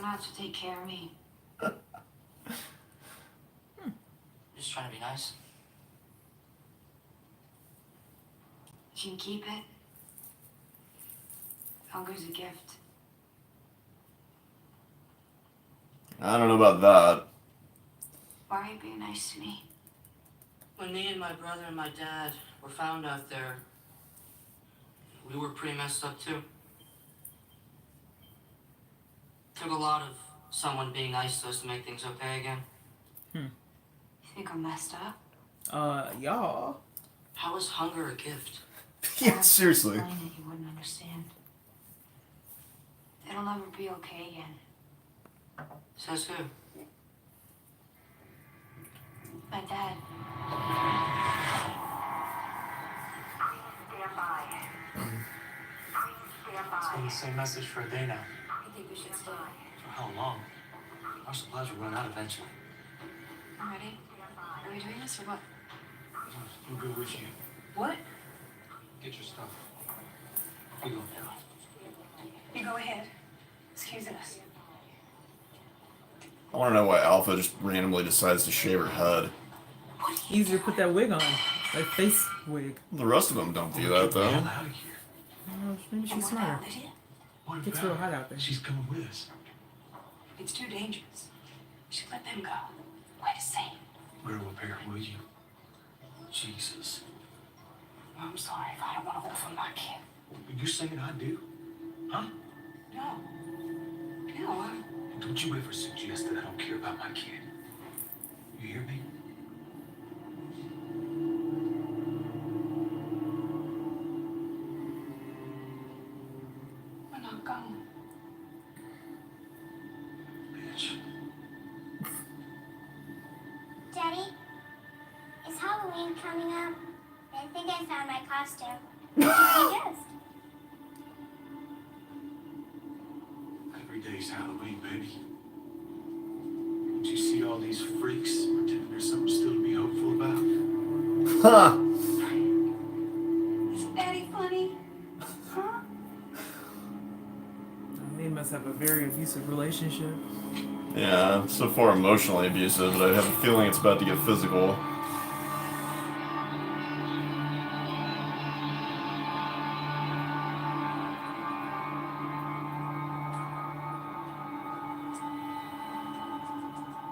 gonna have to take care of me. Just trying to be nice. You can keep it. Hunger's a gift. I don't know about that. Why are you being nice to me? When me and my brother and my dad were found out there, we were pretty messed up too. Took a lot of someone being nice to us to make things okay again. You think I'm messed up? Y'all. How is hunger a gift? Yeah, seriously. Explain it, you wouldn't understand. It'll never be okay again. Says who? My dad. It's been the same message for a day now. I think we should stay. For how long? Our supplies will run out eventually. I'm ready. Are we doing this or what? I'm good with you. What? Get your stuff. We go now. You go ahead. Excuse us. I want to know why Alpha just randomly decides to shave her head. Easier to put that wig on. Like face wig. The rest of them don't do that, though. Get out of here. Maybe she's smarter. Lydia? What Gets about real hot out there. She's coming with us. It's too dangerous. We should let them go. Wait a second. We're up here, will you? Jesus. I'm sorry if I don't want to hold from my kid. You saying I do? Huh? No. No, Don't you ever suggest that I don't care about my kid. You hear me? we're not going. Bitch. Daddy, is Halloween coming up? I think I found my costume. I guessed. Every day's Halloween, baby. Don't you see all these freaks pretending there's something still to be hopeful about? Huh. Is Daddy funny? Huh? They must have a very abusive relationship. Yeah, so far emotionally abusive, but I have a feeling it's about to get physical.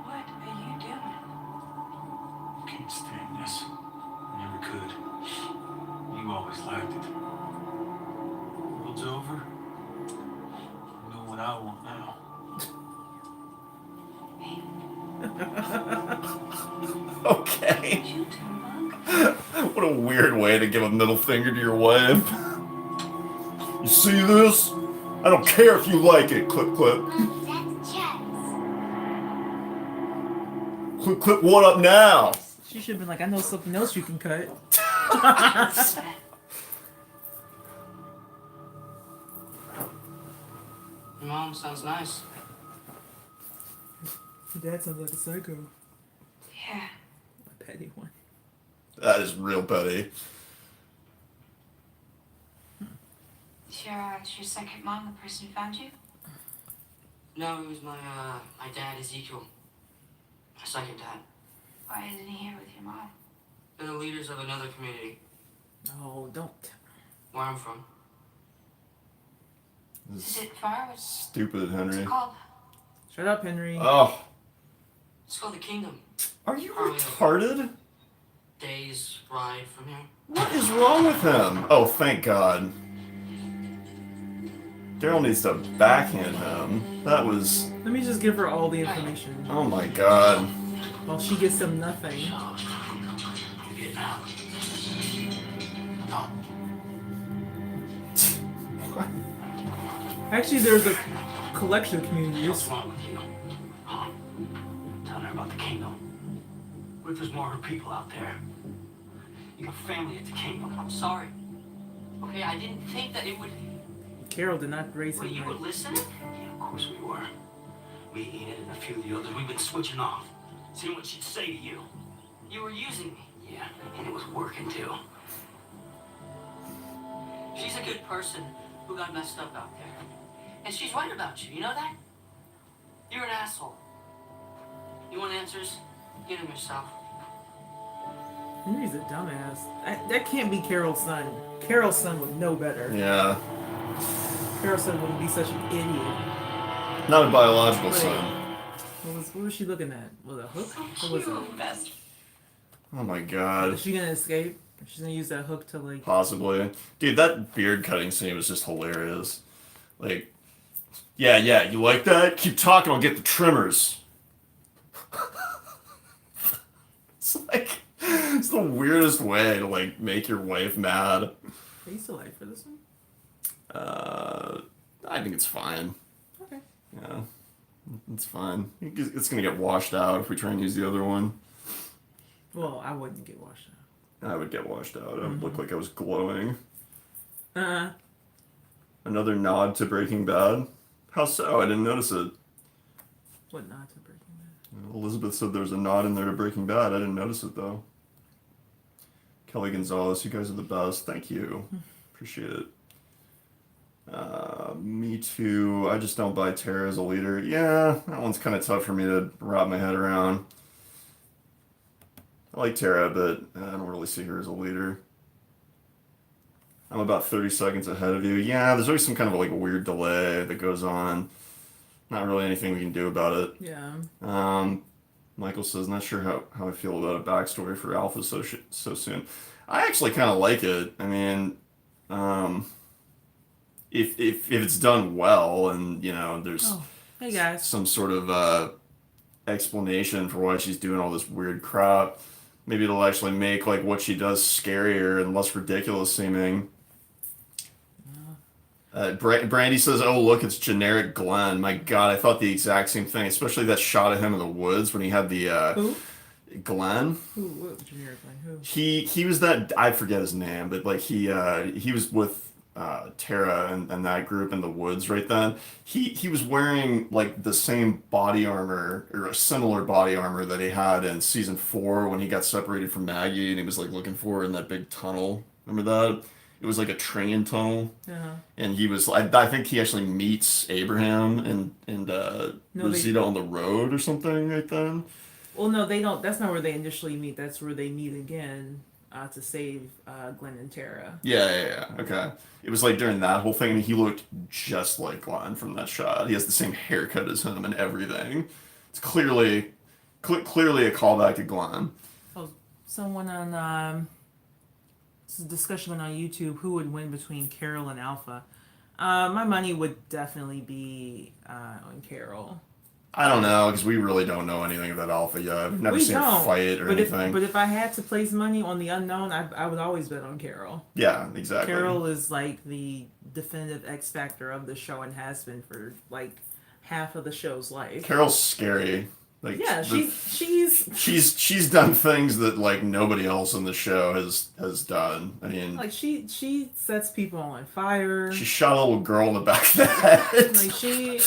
What are you doing? Can't stand this. Never could. You always liked it. World's over. You know what I want now. Okay. You two, What a weird way to give a middle finger to your wife. You see this? I don't care if you like it. Clip, clip. That's chess. Clip, clip, what up now? She should have been like, I know something else you can cut. Your mom sounds nice. Your dad sounds like a psycho. Yeah. A petty one. That is real petty. Is your second mom the person who found you? No, it was my dad, Ezekiel. My second dad. Why isn't he here with your mom? They're the leaders of another community Oh, don't. where I'm from. This Is is it far? What's stupid, it Henry. called? Shut up, Henry. Oh, It's called the Kingdom. are you retarded? Day's ride from here. What is wrong with him? Oh, thank God. Daryl needs to backhand him. That was... Let me just give her all the information. Oh my God. While she gets them nothing. You get out. Actually, there's a collection of communities. What's wrong with you? Huh? Telling her about the kingdom. What if there's more of her people out there? You got family at the kingdom. I'm sorry. Okay, I didn't think that it would... Carol did not raise Wait, him you were right. listening? Yeah, of course we were. Me, Enid, and a few of the others, we've been switching off. Seeing what she'd say to you. You were using me. Yeah, and it was working too. She's a good person who got messed up out there. And she's right about you know that? You're an asshole. You want answers? Get them yourself. Henry's a dumbass. That can't be Carol's son. Carol's son would know better. Yeah. Carol's son wouldn't be such an idiot. Not a biological Wait. son. What was she looking at? Was it a hook? What was it? Best. Oh my god. Is she gonna escape? She's gonna use that hook to like. Possibly. Dude, that beard cutting scene was just hilarious. Like, yeah, you like that? Keep talking, I'll get the trimmers. It's the weirdest way to, like, make your wife mad. Are you still alive for this one? I think it's fine. Okay. Yeah, it's fine. It's gonna get washed out if we try and use the other one. Well, I wouldn't get washed out. I would get washed out. I would look like I was glowing. Uh-uh. Another nod to Breaking Bad? How so? I didn't notice it. What not to Breaking Bad? Elizabeth said there was a nod in there to Breaking Bad. I didn't notice it, though. Kelly Gonzalez, you guys are the best. Thank you. Appreciate it. Me too. I just don't buy Tara as a leader. Yeah, that one's kind of tough for me to wrap my head around. I like Tara, but I don't really see her as a leader. I'm about 30 seconds ahead of you. Yeah, there's always some kind of like a weird delay that goes on. Not really anything we can do about it. Yeah. Michael says, not sure how I feel about a backstory for Alpha so soon. I actually kind of like it. I mean, if it's done well and, you know, there's Oh, hey guys. some sort of explanation for why she's doing all this weird crap, maybe it'll actually make like what she does scarier and less ridiculous seeming. Brandy says, oh, look, it's generic Glenn. My God, I thought the exact same thing, especially that shot of him in the woods when he had the Who? Glenn. Who? What generic Glenn? Who? He was that, I forget his name, but like he was with Tara and that group in the woods right then. He was wearing like the same body armor or a similar body armor that he had in season 4 when he got separated from Maggie and he was like looking for her in that big tunnel. Remember that? It was like a train tunnel. Uh-huh. And he was, I think he actually meets Abraham and Rosita on the road or something right then. Well, no, they don't. That's not where they initially meet. That's where they meet again to save Glenn and Tara. Yeah. Okay. It was like during that whole thing, I mean, he looked just like Glenn from that shot. He has the same haircut as him and everything. It's clearly a callback to Glenn. Oh, someone on this is a discussion on YouTube. Who would win between Carol and Alpha? My money would definitely be on Carol. I don't know, because we really don't know anything about Alpha yet. I've never seen a fight or anything. But if I had to place money on the unknown, I would always bet on Carol. Yeah, exactly. Carol is like the definitive X factor of the show and has been for like half of the show's life. Carol's scary. Like, yeah, she's done things that like nobody else in the show has done. I mean, like she sets people on fire. She shot a little girl in the back of the head. Like she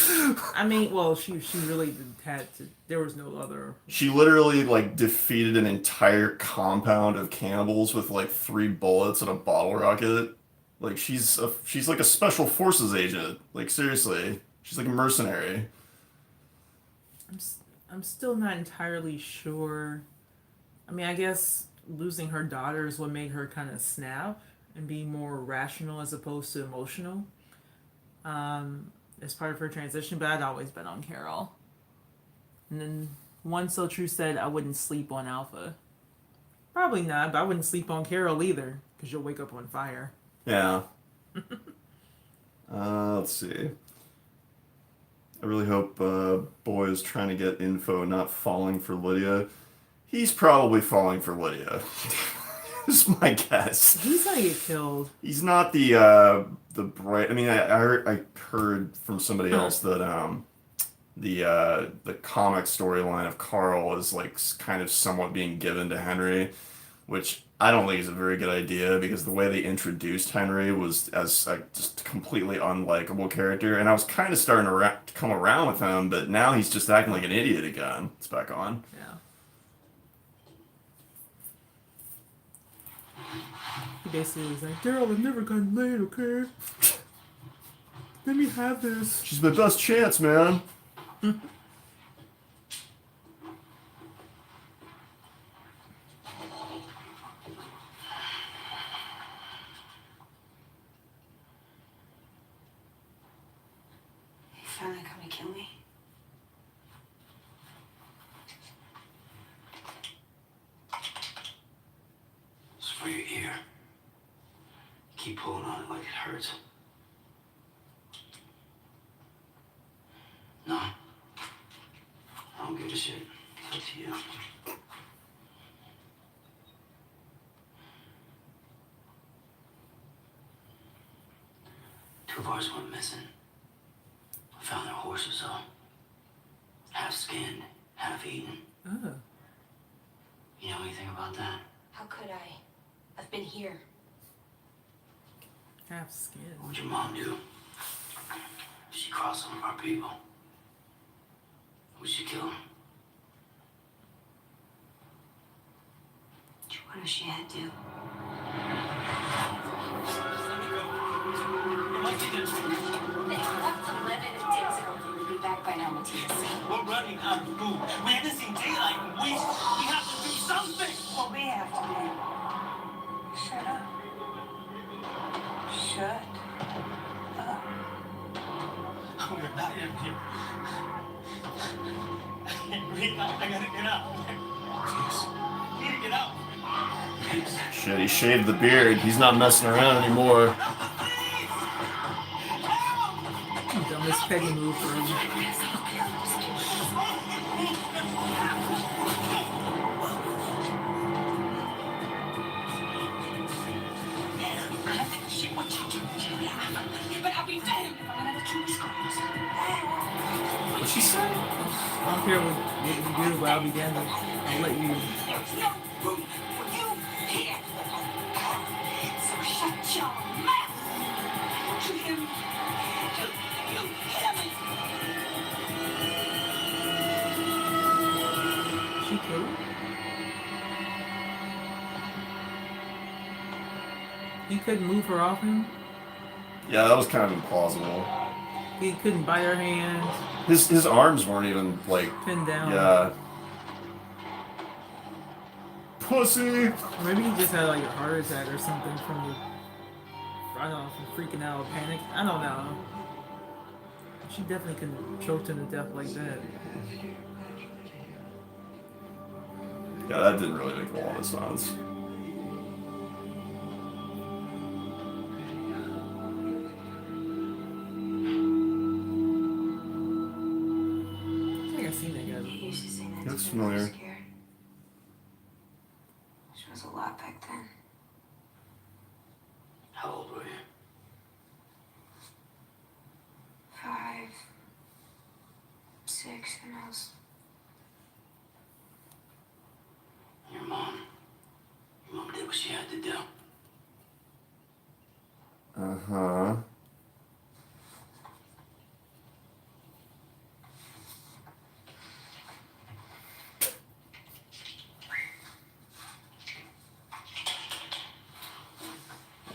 really had to. There was no other. She literally like defeated an entire compound of cannibals with like 3 bullets and a bottle rocket. Like she's like a special forces agent. Like seriously, she's like a mercenary. I'm still not entirely sure. I mean, I guess losing her daughter is what made her kind of snap and be more rational as opposed to emotional as part of her transition, but I'd always bet on Carol. And then One So True said I wouldn't sleep on Alpha. Probably not, but I wouldn't sleep on Carol either, because you'll wake up on fire. Yeah. Let's see. I really hope Boy is trying to get info, not falling for Lydia. He's probably falling for Lydia. Is my guess. He's gonna get killed. He's not the bright. I mean, I heard from somebody else that the comic storyline of Carl is like kind of somewhat being given to Henry, which I don't think is a very good idea because the way they introduced Henry was as a just completely unlikable character, and I was kind of starting to come around with him, but now he's just acting like an idiot again. It's back on. Yeah. He basically was like, Daryl, I've never gotten laid, okay? Let me have this. She's my best chance, man. keep pulling on it like it hurts. No. I don't give a shit. It's up to you. Two of ours went missing. I found their horses, though. Half skinned, half eaten. Oh. You know anything about that? How could I? I've been here. Half skin. What would your mom do? She crossed some of our people. Would she kill them? What if she had to? They left 11 days ago. We'll be back by now, Matthias. We're running out of food. We haven't seen daylight in weeks. We have to do something. What we have to do. Shut up. Shut up. We're not in here. I can't breathe. I gotta get out. Please. I need to get out. Please. Shit, he shaved the beard. He's not messing around anymore. Dumbest petty move for him. But I'll be damned if I'm gonna kill these girls. What'd she say? I don't care what you do, but I'll be damned. I'll let you. There's no room for you here. So shut your mouth. You hear me? You hear me? She killed. He couldn't move her off him. Yeah, that was kind of implausible. He couldn't bite her hands, His arms weren't even like. pinned down. Yeah. Pussy. Or maybe he just had like a heart attack or something from the. I don't know, from freaking out, panic. I don't know. She definitely couldn't have choked him to death like that. Yeah, that didn't really make a lot of sense. I think I've seen that guy He before. used to say that Looks to me when I was familiar. scared. She was a lot back then. How old were you? 5, 6, who knows? Your mom. Your mom did what she had to do. Uh-huh.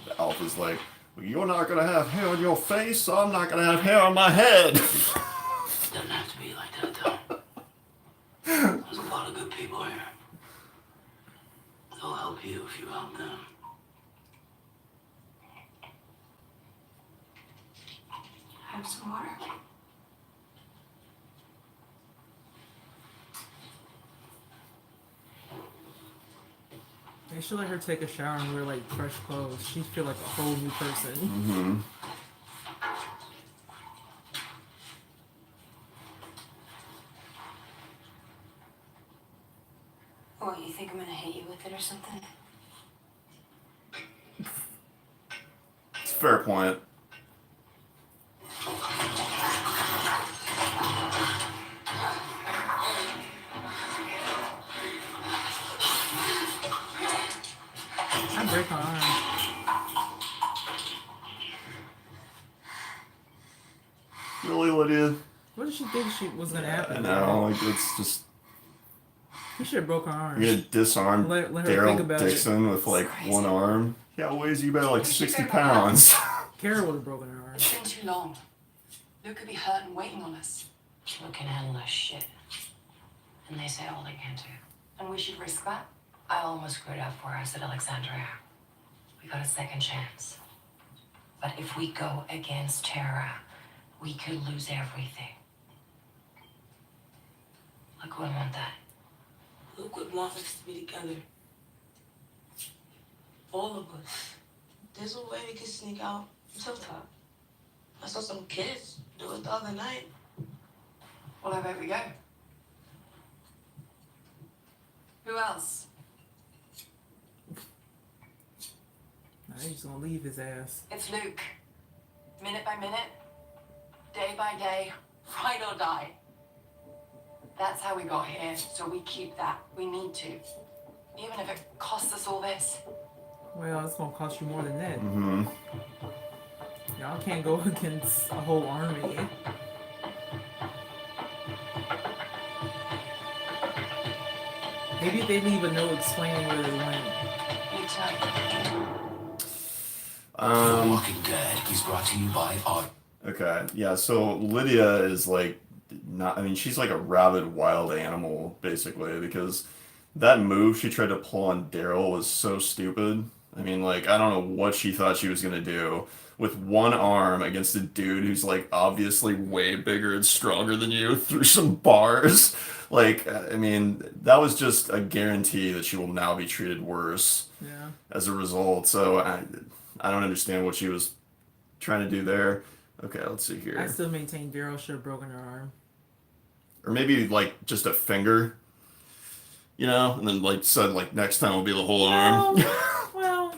The Alpha's like, well, you're not gonna have hair on your face, so I'm not gonna have hair on my head. Doesn't have to be like that, though. There's a lot of good people here. They'll help you if you help them. Have some water. They should let her take a shower and wear like fresh clothes. She'd feel like a whole new person. Mm-hmm. What, you think I'm gonna hit you with it or something? It's a fair point. I'd break her arm. Really, Lydia? What did she think she was gonna I happen? know, like, it's just... He should have broke her arm. You're gonna disarm Let her think Daryl about Dixon with, like, Crazy. one arm? Yeah, weighs you about, like, 60 pounds. Kara would have broken her arm. It's been too long. Luke could be hurt and waiting on us. Luke can handle that shit. And they say all they can do. And we should risk that. I almost screwed up for us at Alexandria. We got a second chance. But if we go against Tara, we could lose everything. Luke wouldn't want that. Luke would want us to be together. All of us. There's a way they can sneak out Hilltop. I saw some kids do it the other night. Well, I bet we go. Who else? Now he's just gonna leave his ass. It's Luke. Minute by minute, day by day, ride or die. That's how we got here, so we keep that. We need to. Even if it costs us all this. Well, it's gonna cost you more than that. Mm-hmm. Y'all can't go against a whole army. Maybe if they leave a note explaining where they went. You tonight. The Walking Dead is brought to you by Art. Okay, yeah, so Lydia is like not, I mean, she's like a rabid wild animal, basically, because that move she tried to pull on Daryl was so stupid. I mean, like, I don't know what she thought she was gonna do with one arm against a dude who's like obviously way bigger and stronger than you through some bars. Like, I mean, that was just a guarantee that she will now be treated worse Yeah. as a result. So I don't understand what she was trying to do there. Okay, let's see I here. still maintain Daryl should have broken her arm. Or maybe like just a finger, you know, and then like said like next time will be the whole arm. Well,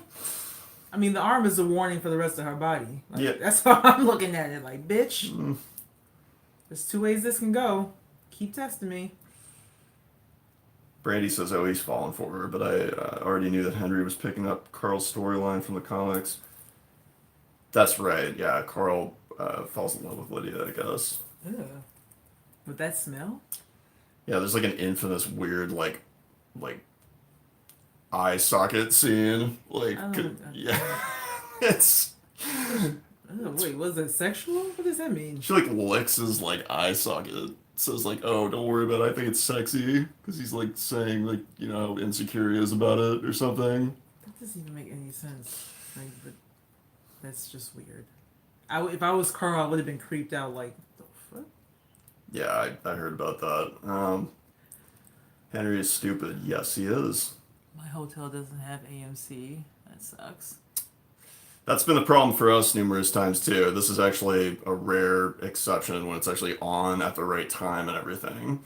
I mean, the arm is a warning for the rest of her body. Like, Yeah. That's how I'm looking at it. Like, bitch, Mm. there's two ways this can go. Keep testing me. Brandy says, oh, he's falling for her, but I already knew that Henry was picking up Carl's storyline from the comics. That's right, yeah, Carl falls in love with Lydia, I guess. Ugh. With that smell? Yeah, there's like an infamous weird like eye socket scene. Like, Oh, yeah, it's Wait, was it sexual? What does that mean? she like licks his like eye socket. Says like, oh, don't worry about it. I think it's sexy because he's like saying like, you know, how insecure he is about it or something. That doesn't even make any sense. Like, but that's just weird. If I was Carl, I would have been creeped out. Like, the fuck? Yeah, I heard about that. Henry is stupid. Yes, he is. My hotel doesn't have AMC. That sucks. That's been the problem for us numerous times too. This is actually a rare exception when it's actually on at the right time and everything.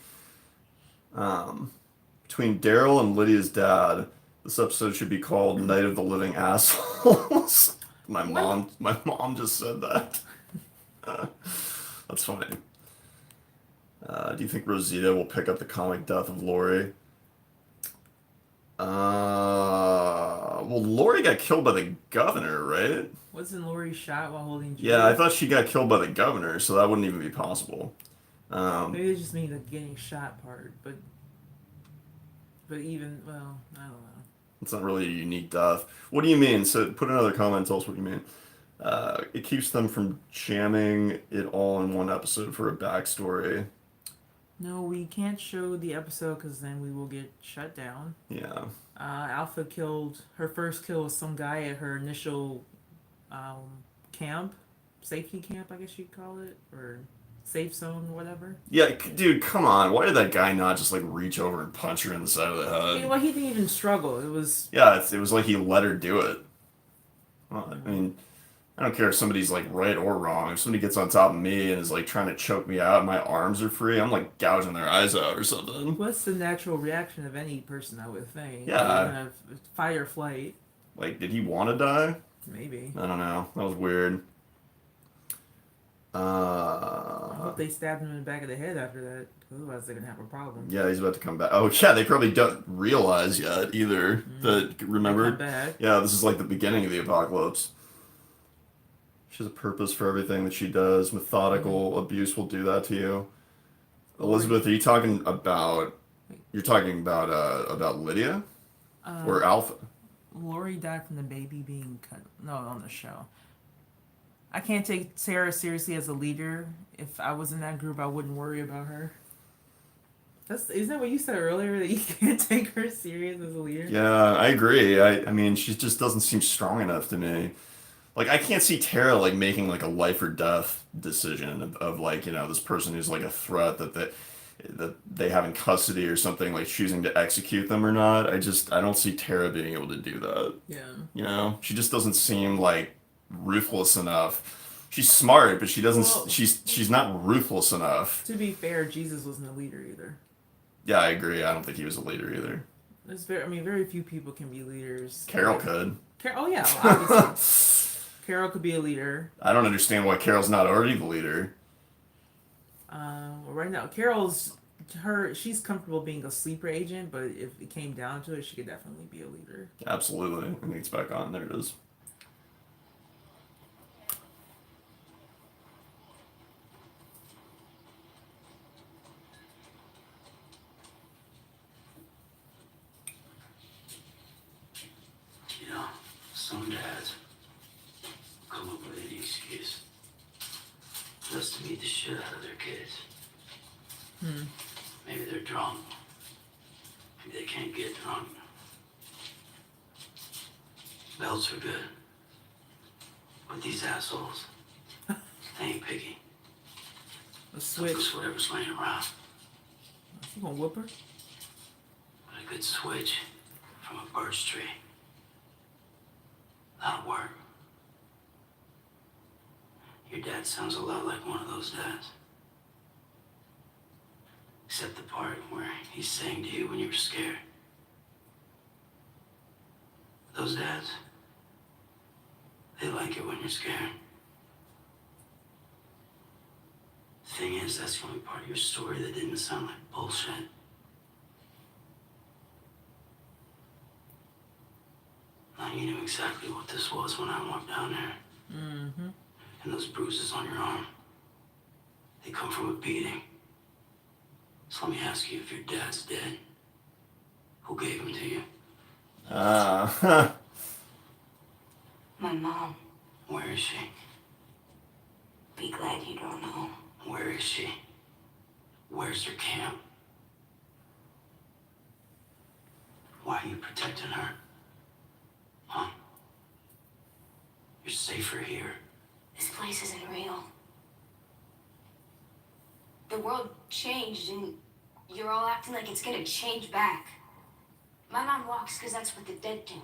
Between Daryl and Lydia's dad, this episode should be called Night of the Living Assholes. My mom just said that. That's funny. Do you think Rosita will pick up the comic death of Lori? Well, Lori got killed by the governor, right? Wasn't Lori shot while holding Judy? Yeah, I thought she got killed by the governor, so that wouldn't even be possible. Maybe they just mean the getting shot part, but even, well, I don't know. It's not really a unique death. What do you mean? So put another comment, tell us what you mean. It keeps them from jamming it all in one episode for a backstory. No, we can't show the episode because then we will get shut down. Yeah. Alpha killed, her first kill was some guy at her initial camp, safety camp, I guess you'd call it, or safe zone, whatever. Yeah, dude, come on. Why did that guy not just like reach over and punch her in the side of the head? Well, he didn't even struggle. It was... Yeah, it was like he let her do it. Well, I mean, I don't care if somebody's like right or wrong. If somebody gets on top of me and is like trying to choke me out and my arms are free, I'm like gouging their eyes out or something. What's the natural reaction of any person, I would think? Yeah. Kind of fight or flight. Like, did he want to die? Maybe. I don't know. That was weird. I hope they stabbed him in the back of the head after that. Otherwise, they're going to have a problem. Yeah, he's about to come back. Oh, yeah, they probably don't realize yet either. That, remember? Come back. Yeah, this is like the beginning of the apocalypse. She has a purpose for everything that she does. Methodical abuse will do that to you. Elizabeth, are you talking about... You're talking about Lydia? Or Alpha? Lori died from the baby being cut. No, on the show. I can't take Sarah seriously as a leader. If I was in that group, I wouldn't worry about her. Isn't that what you said earlier, that you can't take her serious as a leader? Yeah, I agree. I mean, she just doesn't seem strong enough to me. Like, I can't see Tara, like, making, like, a life or death decision of like, you know, this person who's, like, a threat that that they have in custody or something, like choosing to execute them or not. I don't see Tara being able to do that. Yeah. You know, she just doesn't seem like ruthless enough. She's smart, but she doesn't. Well- She's not ruthless enough. To be fair, Jesus wasn't a leader either. Yeah, I agree. I don't think he was a leader either. Very few people can be leaders. Carol could. Oh yeah, obviously. Carol could be a leader. I don't understand why Carol's not already the leader. Right now, she's comfortable being a sleeper agent, but if it came down to it, she could definitely be a leader. Absolutely. I think it's back on. There it is. You know, some dads come up with any excuse just to beat the shit out of their kids. Maybe they're drunk. Maybe they can't get drunk. Belts are good. But these assholes, they ain't picky. A They'll switch. push whatever's laying around. You gonna whoop her? But a good switch from a birch tree. That'll work. Your dad sounds a lot like one of those dads. Except the part where he's saying to you when you were scared. Those dads, they like it when you're scared. Thing is, that's the only part of your story that didn't sound like bullshit. Now you knew exactly what this was when I walked down there. Mm-hmm. And those bruises on your arm, they come from a beating. So let me ask you, if your dad's dead, who gave him to you? My mom. Where is she? Be glad you don't know. Where is she? Where's her camp? Why are you protecting her? Huh? You're safer here. This place isn't real. The world changed and you're all acting like it's gonna change back. My mom walks because that's what the dead do.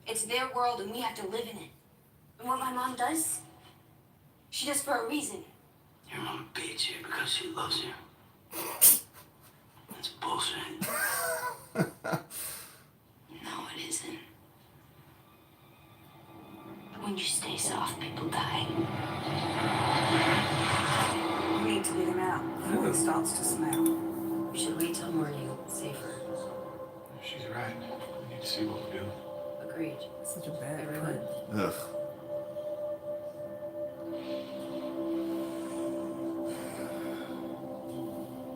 It's their world and we have to live in it. And what my mom does, she does for a reason. Your mom beats you because she loves you. That's bullshit. No, it isn't. When you stay soft, people die. You need to get him out before he starts to smell. We should wait till morning. It's safer. She's right. We need to see what we do. Agreed. Such a bad Everyone. cut. Ugh.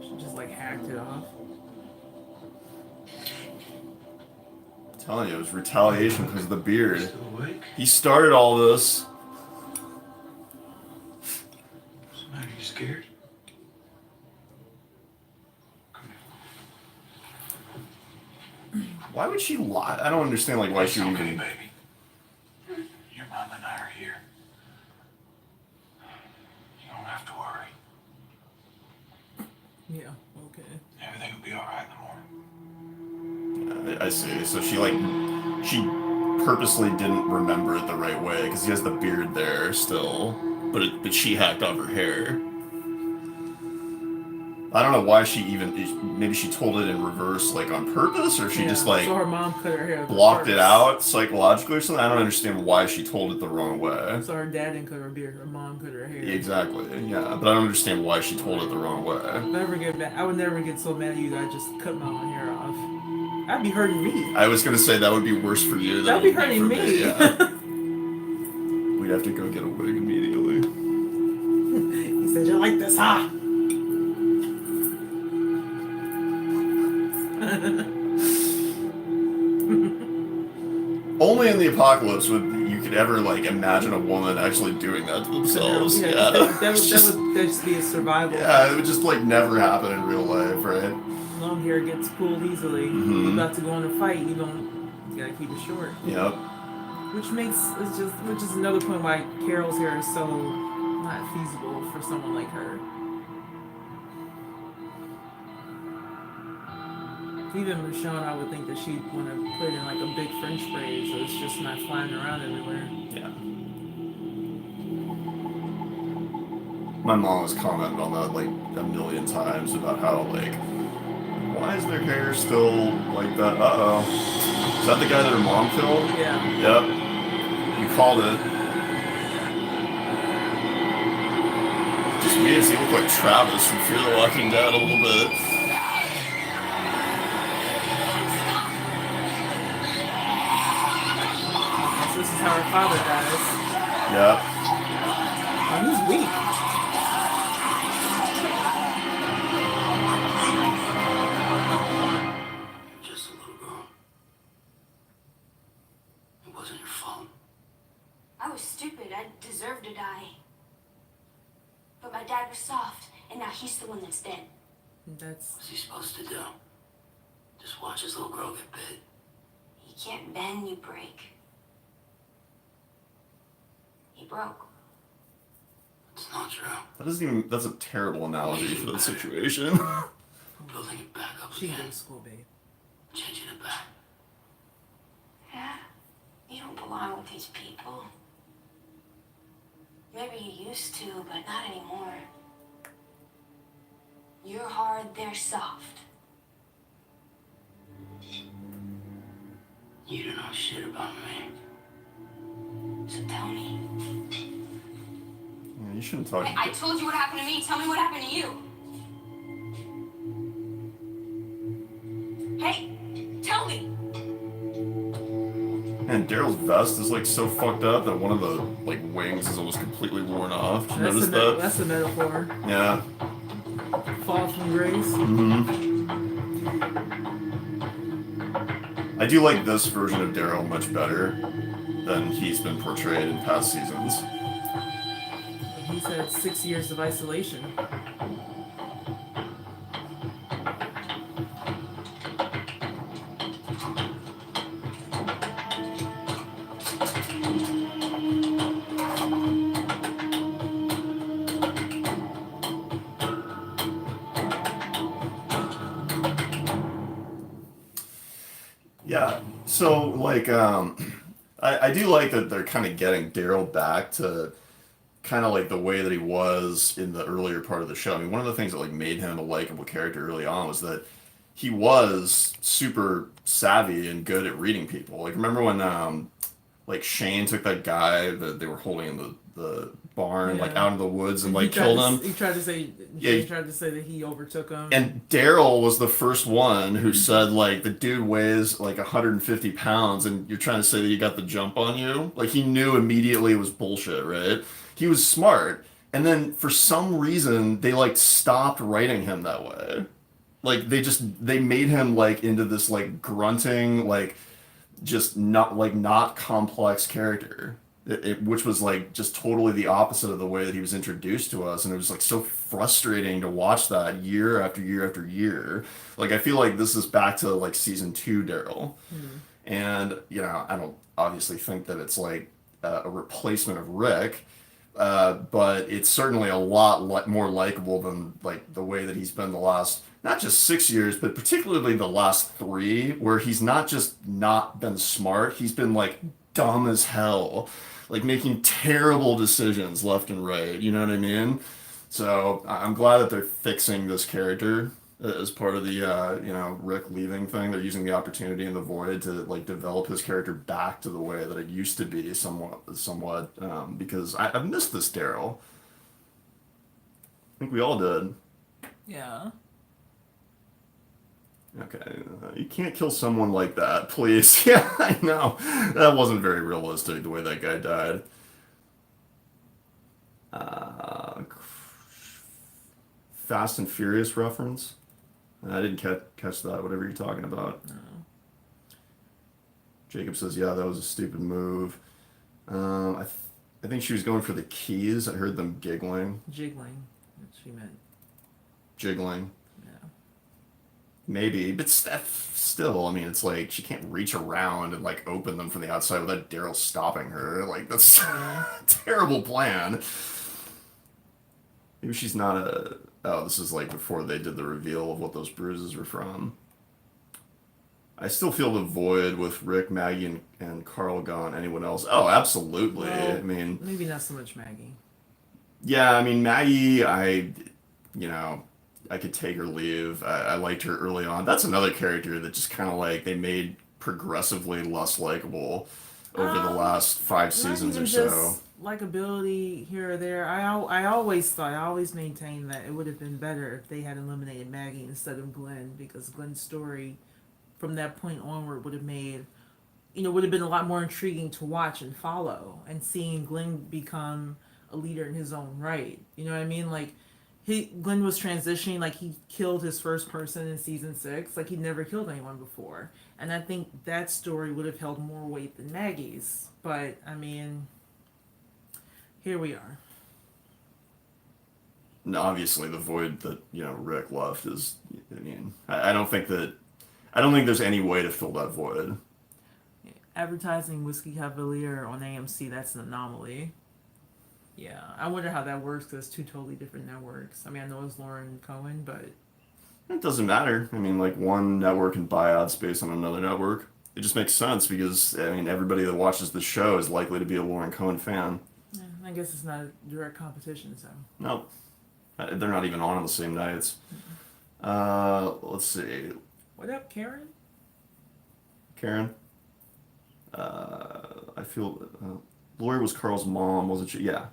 She just like hacked it off. I'm telling you, it was retaliation because of the beard. Still awake? He started all this. What's the matter? You scared? Come here. Why would she lie? I don't understand, like, why It's she would okay, even. baby. Your mom and I are here. You don't have to worry. Yeah, okay. Everything will be all right in the morning. I see. So she purposely didn't remember it the right way because he has the beard there still, but she hacked off her hair. I don't know why she even. Maybe she told it in reverse, like on purpose, or she just like so her mom cut her hair. with blocked it purpose. out psychologically or something. I don't understand why she told it the wrong way. So her dad didn't cut her beard. Her mom cut her hair. Exactly. Yeah, but I don't understand why she told it the wrong way. Never get mad. I would never get so mad at you that I just cut my own hair off. That'd be hurting me. I was gonna say that would be worse for you than That'd be it would hurting for me. Yeah. We'd have to go get a wig immediately. He said, "You like this, huh?" Only in the apocalypse would you could ever like imagine a woman actually doing that to themselves. Yeah, Yeah, that It's would just- just be a survival. yeah, it would just like never happen in real life, right? Long hair gets pulled easily. Mhm. You're about to go on a fight. You gotta keep it short. Yep. Which is another point why Carol's hair is so not feasible for someone like her. If even Michonne, I would think that she'd want to put in like a big French braid so it's just not flying around everywhere. Yeah. My mom has commented on that like a million times about how like, why is their hair still like that? Uh-oh. Is that the guy that her mom killed? Yeah. Yep. You called it. Just makes he look like Travis from Fear the Walking Dead a little bit. So this is how her father dies. Yep. Oh, he's weak. You're just a little girl. It wasn't your fault. I was stupid. I deserved to die. But my dad was soft, and now he's the one that's dead. That's What's he supposed to do? Just watch his little girl get bit. You can't bend, you break. He broke. It's not true. That isn't even. That's a terrible analogy for the situation. Building it back up she can go again. to school, babe. Changing it back. Yeah? You don't belong with these people. Maybe you used to, but not anymore. You're hard, they're soft. You don't know shit about me. So tell me. Yeah, you shouldn't talk. I told you what happened to me. Tell me what happened to you. Hey, tell me. And Daryl's vest is like so fucked up that one of the like wings is almost completely worn off. Did you notice that? That's a metaphor. Yeah. Fall from grace. I do like this version of Daryl much better than he's been portrayed in past seasons. He said 6 years of isolation. Yeah. So like I do like that they're kind of getting Daryl back to kind of like the way that he was in the earlier part of the show. I mean, one of the things that like made him a likable character early on was that he was super savvy and good at reading people. Like remember when like Shane took that guy that they were holding in the barn like out in the woods and like killed him. He tried to say he tried to say that he overtook him. And Daryl was the first one who said like the dude weighs like 150 pounds and you're trying to say that he got the jump on you. Like he knew immediately it was bullshit, right? He was smart. And then for some reason they like stopped writing him that way. Like they made him like into this like grunting like just not complex character. Which was like just totally the opposite of the way that he was introduced to us, and it was like so frustrating to watch that year after year after year. Like I feel like this is back to like season 2 Daryl, and you know I don't obviously think that it's like a replacement of Rick, but it's certainly a lot more likable than like the way that he's been the last not just 6 years, but particularly the last 3, where he's not just not been smart, he's been like dumb as hell. Like making terrible decisions left and right, you know what I mean? So I'm glad that they're fixing this character as part of the you know Rick leaving thing. They're using the opportunity in the void to like develop his character back to the way that it used to be somewhat because I've missed this Daryl. I think we all did. Yeah. Okay, you can't kill someone like that, please. Yeah, I know. That wasn't very realistic, the way that guy died. Fast and Furious reference? I didn't catch that, whatever you're talking about. No. Jacob says, yeah, that was a stupid move. I think she was going for the keys. I heard them giggling. Jiggling. That's what she meant. Jiggling. Yeah. Maybe, but still, I mean, it's like she can't reach around and like open them from the outside without Daryl stopping her. Like that's a terrible plan. Maybe she's not a. Oh, this is like before they did the reveal of what those bruises were from. I still feel the void with Rick, Maggie, and Carl gone. Anyone else? Oh, absolutely. Well, I mean, maybe not so much Maggie. yeah, I mean, Maggie, you know, I could take or leave. I liked her early on. That's another character that just kind of like they made progressively less likable over the last five Not seasons or even so. just likability here or there. I always thought, I always maintained that it would have been better if they had eliminated Maggie instead of Glenn, because Glenn's story from that point onward would have made, would have been a lot more intriguing to watch and follow, and seeing Glenn become a leader in his own right. You know what I mean? Like, Glenn was transitioning, like he killed his first person in season 6, like he'd never killed anyone before, and I think that story would have held more weight than Maggie's. But I mean, here we are. And obviously, the void that Rick left is. I mean, I don't think there's any way to fill that void. Advertising Whiskey Cavalier on AMC, that's an anomaly. Yeah, I wonder how that works, because it's two totally different networks. I mean, I know it's Lauren Cohen, but It doesn't matter. I mean, like one network can buy ad space on another network. It just makes sense because I mean everybody that watches the show is likely to be a Lauren Cohen fan. yeah, I guess it's not a direct competition, so. No, they're not even on the same nights. Let's see, What up, Karen? Karen. I feel Lori was Carl's mom, wasn't she? Yeah.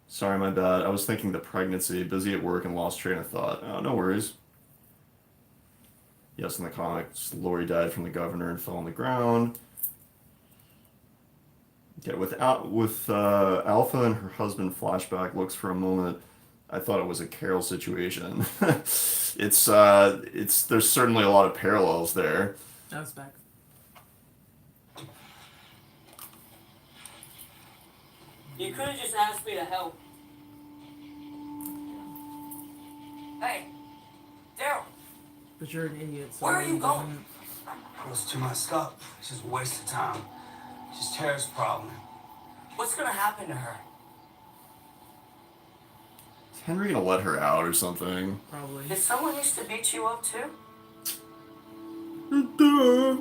Sorry, my bad. I was thinking the pregnancy, busy at work and lost train of thought. Oh, no worries. Yes, in the comics, Lori died from the governor and fell on the ground. Yeah, with Alpha and her husband flashback looks for a moment. I thought it was a Carol situation. It's there's certainly a lot of parallels there. I was back. You could have just asked me to help. Hey, Daryl, But you're an idiot, so Where are why you doing going? it? Girl's too messed up. It's just a waste of time. It's just Tara's problem. what's gonna happen to her? Is Henry gonna let her out or something? Probably. Did someone used to beat you up too? God.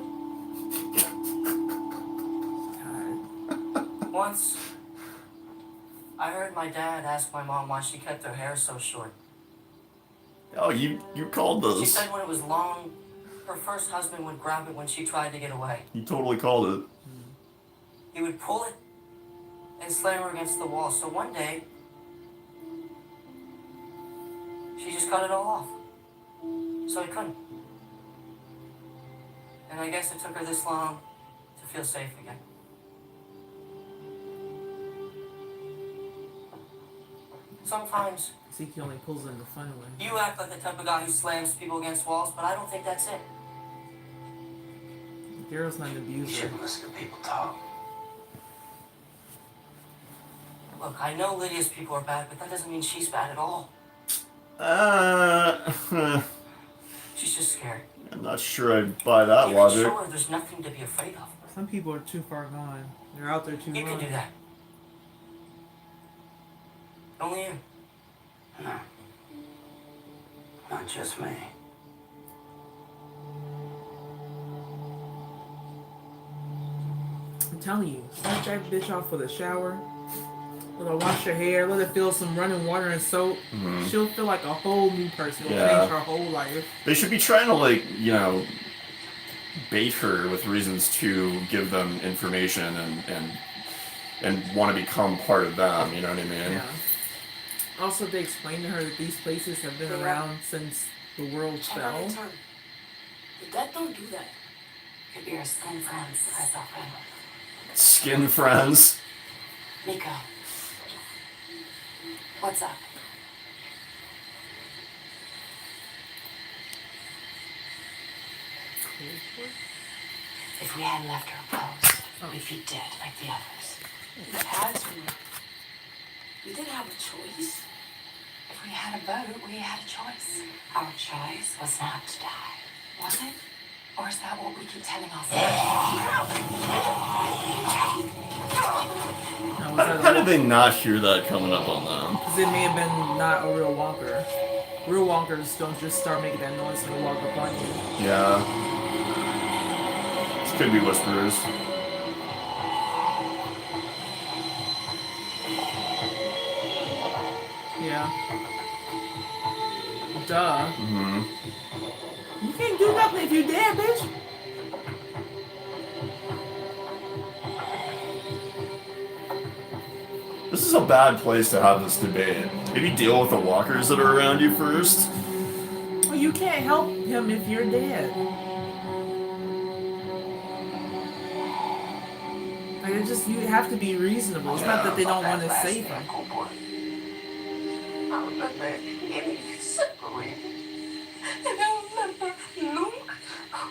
Once, I heard my dad ask my mom why she kept her hair so short. Oh, you called She this. said when it was long, her first husband would grab it when she tried to get away. You totally called it. He would pull it and slam her against the wall. So one day, she just cut it all off. So he couldn't. And I guess it took her this long to feel safe again. Sometimes Ezekiel only pulls in the fun way. you act like the type of guy who slams people against walls, but I don't think that's it. Daryl's not an You abuser. shouldn't listen to people talk. Look, I know Lydia's people are bad, but that doesn't mean she's bad at all. She's just scared. I'm not sure I buy that You can logic. show her there's nothing to be afraid of. Some people are too far gone. They're out there too You can long. do that. Only you. No. Not just me. I'm telling you, start that bitch off with a shower. Let her wash her hair. Let her feel some running water and soap. She'll feel like a whole new person. It'll Yeah. change her whole life. They should be trying to bait her with reasons to give them information and want to become part of them. You know what I mean? Yeah. Also, they explain to her that these places have been around since the world fell. The dead don't do that. Could be your skin friends, I thought. Skin friends. Nico. What's up? If we hadn't left her post, we'd be dead like the others. We had to. We didn't have a choice. If we had a vote, we had a choice. Our choice was not to die, was it? Or is that what we keep telling ourselves? Now, was that How did they not hear that coming up on them? Because it may have been not a real walker. Real walkers don't just start making that noise when they walk up on you. Yeah. This could be whisperers. Yeah. Duh. Mm-hmm. You can't do nothing if you're dead, bitch. This is a bad place to have this debate. Maybe deal with the walkers that are around you first. Well, you can't help him if you're dead. Like, it just, you have to be reasonable. It's not that they don't want to save him. I remember getting separated. And I remember Luke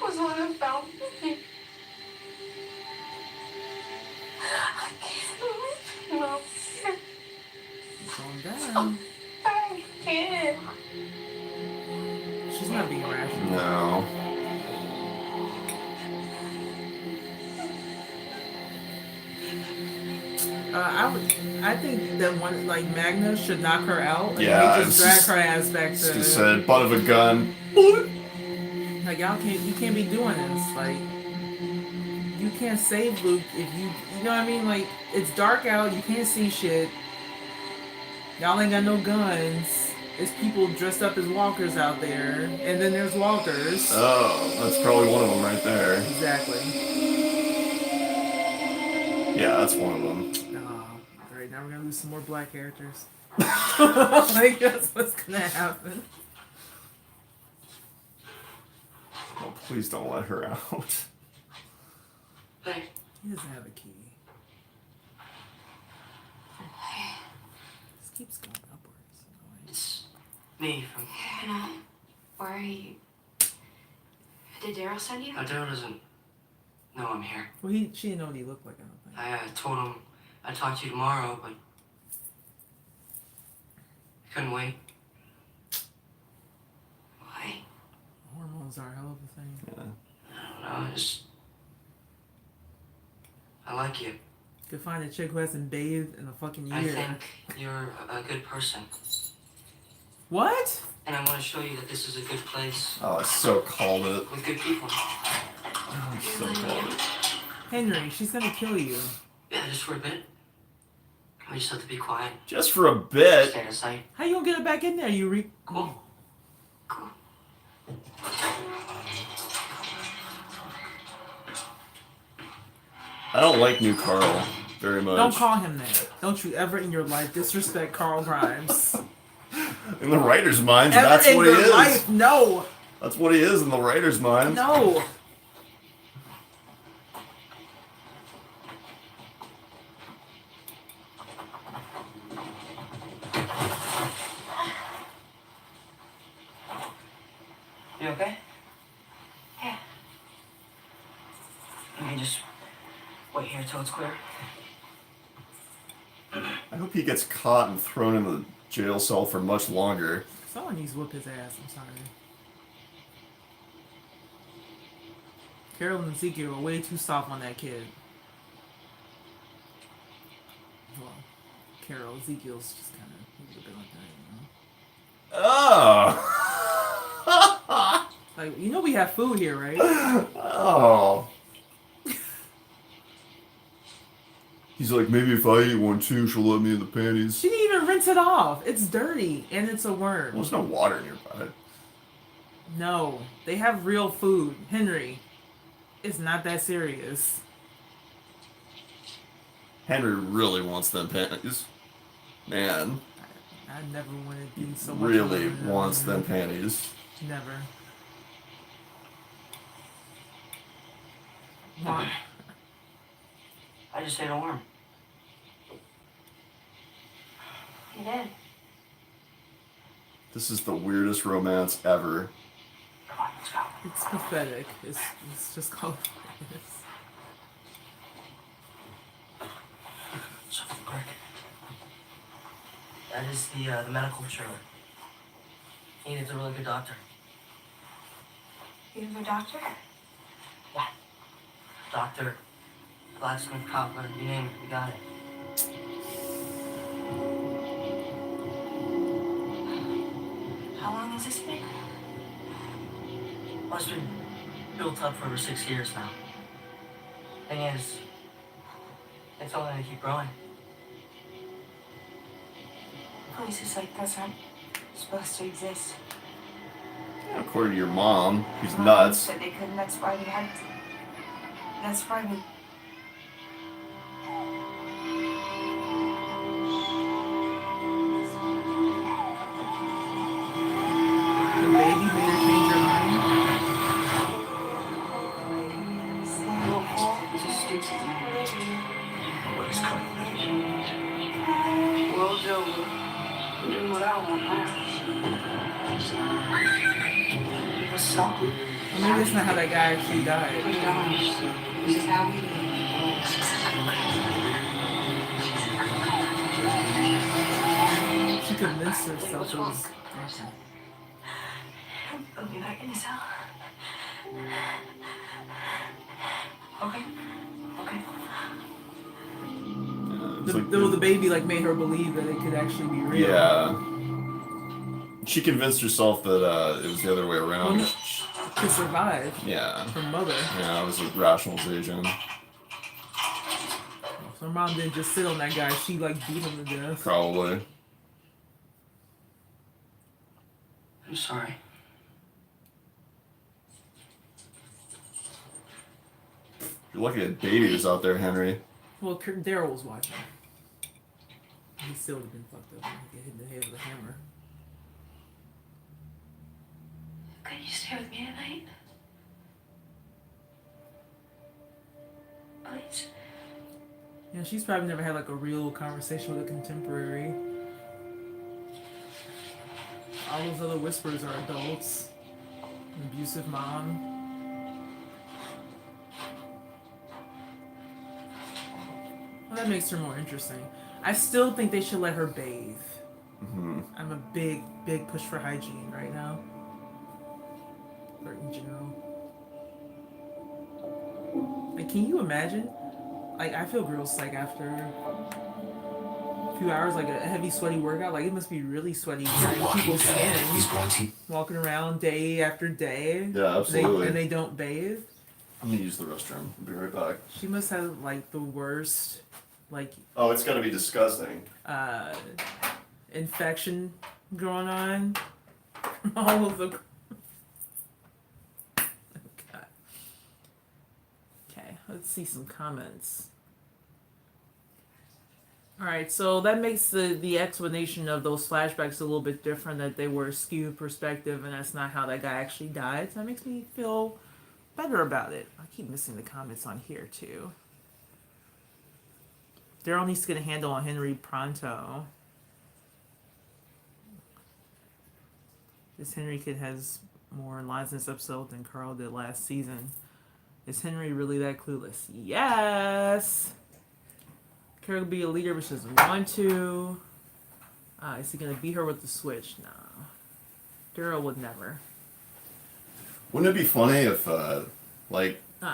was one who found me. I can't believe no. Calm down. I can't. She's not being rational. No. I think that one, like, Magna should knock her out and Yeah, they just drag her ass back Just to. said, butt of a gun. Like, you can't be doing this. Like, you can't save Luke if you know what I mean? Like, it's dark out, you can't see shit. Y'all ain't got no guns. There's people dressed up as walkers out there, and then there's walkers. Oh, that's probably one of them right there. Exactly. Yeah, that's one of them. Alright, now we're gonna lose some more black characters. Like, that's what's gonna happen. Oh, please don't let her out. Hey, He doesn't have a key. This keeps going upwards. it's me from. Hannah, where are you? Did Daryl send you? Daryl doesn't know I'm here. Well, she didn't know what he looked like, I don't think. I told him I'd talk to you tomorrow, but he couldn't wait. Why? Hormones are a hell of a thing. Yeah. I don't know, I like you. Could find a chick who hasn't bathed in a fucking year. I think you're a good person. What? And I want to show you that this is a good place Oh, I so called it. with good people. I so called it. Henry, she's gonna kill you. Yeah, just for a bit. We just have to be quiet. Just for a bit. Stay out of sight. How you gonna get her back in there, you Cool. Cool. I don't like new Carl very much. Don't call him that. Don't you ever in your life disrespect Carl Grimes. In the writer's mind, Ever that's in what he your is. life, no. That's what he is in the writer's mind. No. You okay? Yeah. You can just wait here till it's clear. I hope he gets caught and thrown in the jail cell for much longer. Someone needs to whoop his ass, I'm sorry. Carol and Ezekiel are way too soft on that kid. Well, Carol, Ezekiel's just kind of a little bit like that, Oh! Like, you know we have food here, right? Oh. He's like, maybe if I eat one too, she'll let me in the panties. She didn't even rinse it off. It's dirty, and it's a worm. Well, there's no water nearby. No, they have real food. Henry, it's not that serious. Henry really wants them panties. Man, I never wanted to be so much. really alone. wants them panties. Never. Why? I just ate a worm. You did. This is the weirdest romance ever. Come on, let's go. It's pathetic. It's just called it. Something quick. That is the medical trailer. He needs a really good doctor. You have a doctor? Yeah. Doctor, blacksmith, cobbler, you name it, we got it. How long long has this been? Well, it's been built up for over 6 years now. Thing is, it's only going to keep growing. Places like this aren't supposed to exist. According to your mom, who's Mom nuts. said they couldn't, that's why we had to. That's why we... The baby made her change her mind. Nobody's coming, Lydia. World's over. I'm doing what I want now. People stop. Well, maybe that's not how that guy actually died. Put it on. This is how we live. She convinced herself it was. I'll be back in the cell. Okay. Okay. It's like The baby like made her believe that it could actually be real. yeah. She convinced herself that it was the other way around. Well, to survive. Yeah. Her mother. Yeah, it was a rationalization. Her mom didn't just sit on that guy. She like beat him to death. Probably. I'm sorry. You're lucky that baby was out there, Henry. Well, Daryl was watching. He still would have been fucked up when he hit the head with a hammer. Could you stay with me tonight? Please. Yeah, she's probably never had like a real conversation with a contemporary. All those other whispers are adults. An abusive mom. Well, that makes her more interesting. I still think they should let her bathe. Mm-hmm. I'm a big push for hygiene right now. Or in general. Like, can you imagine? Like, I feel gross, like, after a few hours, like, a heavy, sweaty workout. Like, it must be really sweaty. People standing, walking around day after day. Yeah, absolutely. And they don't bathe. I'm gonna use the restroom. I'll be right back. She must have, like, the worst, like, Oh, it's gotta be disgusting. infection going on. All of the... Oh, God. Okay, let's see some comments. Alright, so that makes the explanation of those flashbacks a little bit different, that they were skewed perspective and that's not how that guy actually died. So that makes me feel better about it. I keep missing the comments on here too. Daryl needs to get a handle on Henry pronto. This Henry kid has more lines in this episode than Carl did last season. Is Henry really that clueless? Yes! Carol will be a leader, but she doesn't want to. Is he going to beat her with the switch? No. Daryl would never. Wouldn't it be funny if, like... Go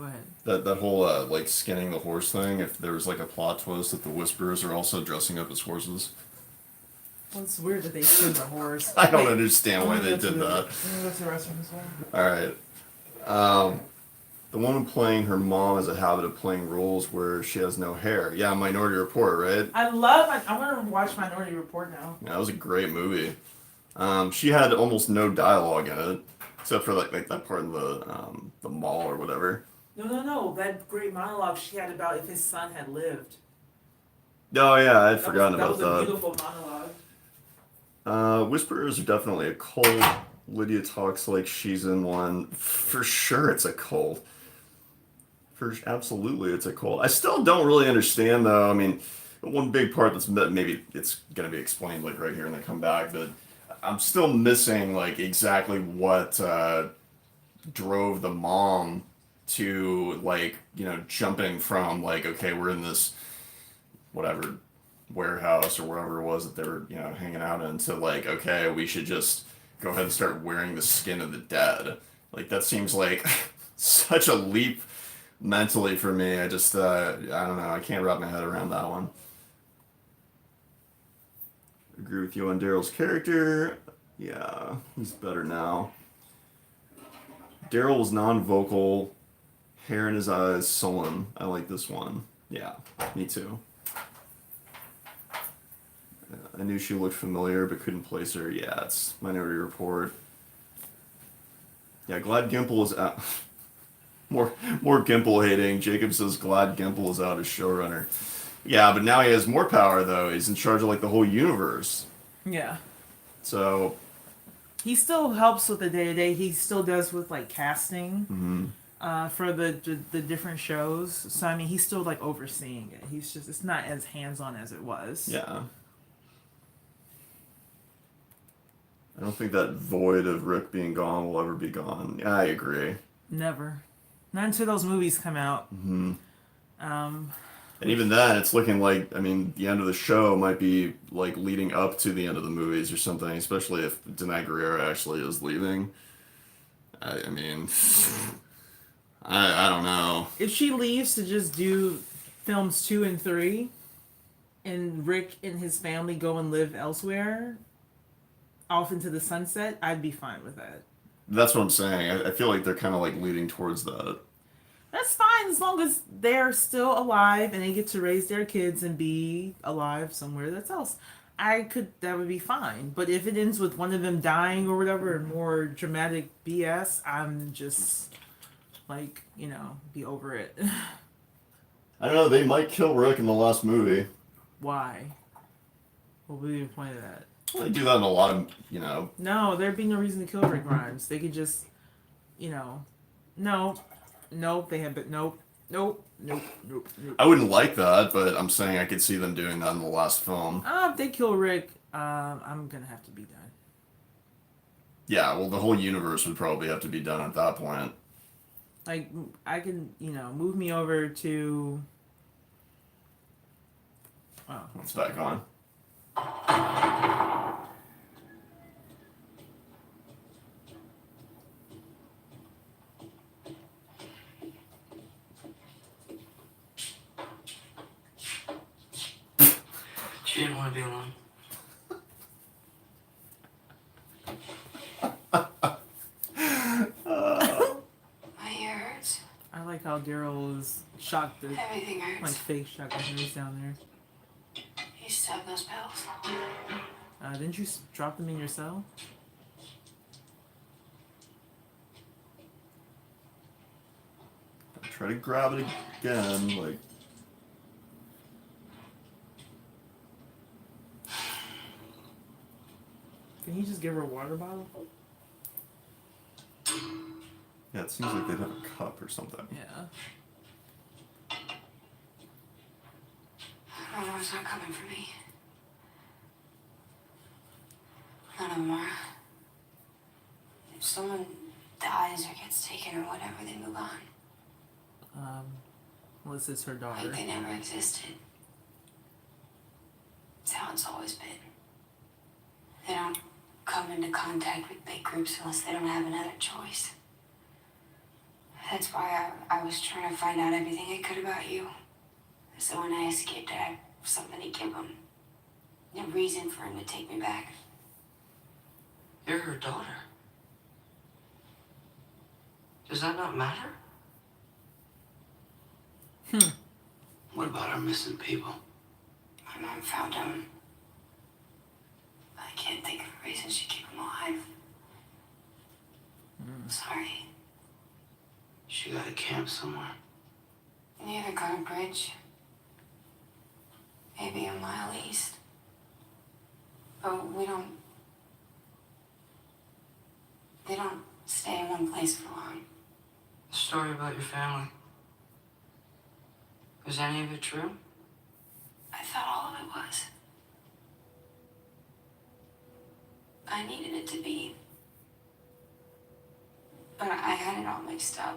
ahead. That whole, like, skinning the horse thing, if there was, like, a plot twist that the Whisperers are also dressing up as horses? Well, it's weird that they skin the horse. I don't understand why they did that. Let me go to the restroom as well. Alright. The woman playing her mom has a habit of playing roles where she has no hair. Yeah, Minority Report, right? I want to watch Minority Report now. Yeah, that was a great movie. She had almost no dialogue in it, except for like that part in the mall or whatever. No. That great monologue she had about if his son had lived. Oh yeah, I'd forgotten about that. That was that. a beautiful monologue. Whisperers are definitely a cult. Lydia talks like she's in one. For sure, it's a cult. Absolutely, it's a cult. I still don't really understand though. I mean, one big part that's maybe it's gonna be explained like right here when they come back, but I'm still missing like exactly what drove the mom to like jumping from like, okay, we're in this whatever warehouse or wherever it was that they were hanging out in, to like, okay, we should just go ahead and start wearing the skin of the dead. Like that seems like such a leap mentally for me. I just I don't know, I can't wrap my head around that one. agree with you on Daryl's character. Yeah, he's better now. Daryl was non-vocal, hair in his eyes, sullen. I like this one. Yeah, me too. I knew she looked familiar, but couldn't place her. Yeah, it's Minority Report. Yeah, glad Gimple is out. more Gimple hating. Jacob says glad Gimple is out as showrunner. Yeah, but now he has more power though. He's in charge of like the whole universe. Yeah. So He still helps with the day-to-day. He still does with like casting for the different shows. So I mean, he's still like overseeing it. He's just, it's not as hands-on as it was. yeah. I don't think that void of Rick being gone will ever be gone. Yeah, I agree. Never. Not until those movies come out. And even then, it's looking like, I mean, the end of the show might be like leading up to the end of the movies or something, especially if Denai Guerrero actually is leaving. I mean, I don't know. If she leaves to just do films 2 and 3, and Rick and his family go and live elsewhere, off into the sunset, I'd be fine with that. That's what I'm saying. I feel like they're kind of like leading towards that. That's fine as long as they're still alive and they get to raise their kids and be alive somewhere that's else. That would be fine. But if it ends with one of them dying or whatever, and more dramatic BS, I'm just like, be over it. I don't know, they might kill Rick in the last movie. Why? What would be the point of that? Well, they do that in a lot of, No, there'd be no reason to kill Rick Grimes. They could just, Nope, they have, but nope. I wouldn't like that, but I'm saying I could see them doing that in the last film. If they kill Rick, I'm gonna have to be done. Yeah, well, the whole universe would probably have to be done at that point. Like, I can, move me over to... Oh, It's back on. She didn't want to be alone. My ear hurts. I like how Daryl is shocked that, Everything hurts. like, fake shocked that he's down there. You still have those pills? Didn't you drop them in your cell? Try to grab it again, like... Can you just give her a water bottle? Yeah, it seems like they'd have a cup or something. Yeah. Oh, no, it's not coming for me. None of them are. If someone dies or gets taken or whatever, they move on. Unless it's her daughter. Like they never existed. It's how it's always been. They don't come into contact with big groups unless they don't have another choice. That's why I was trying to find out everything I could about you. So when I escaped, I had something to give him. A reason for him to take me back. You're her daughter. Does that not matter? What about our missing people? My mom found him. I can't think of a reason she'd keep him alive. Sorry. She got a camp somewhere. Near the guard bridge. Maybe a mile east. But they don't stay in one place for long. The story about your family. Was any of it true? I thought all of it was. I needed it to be. But I had it all mixed up.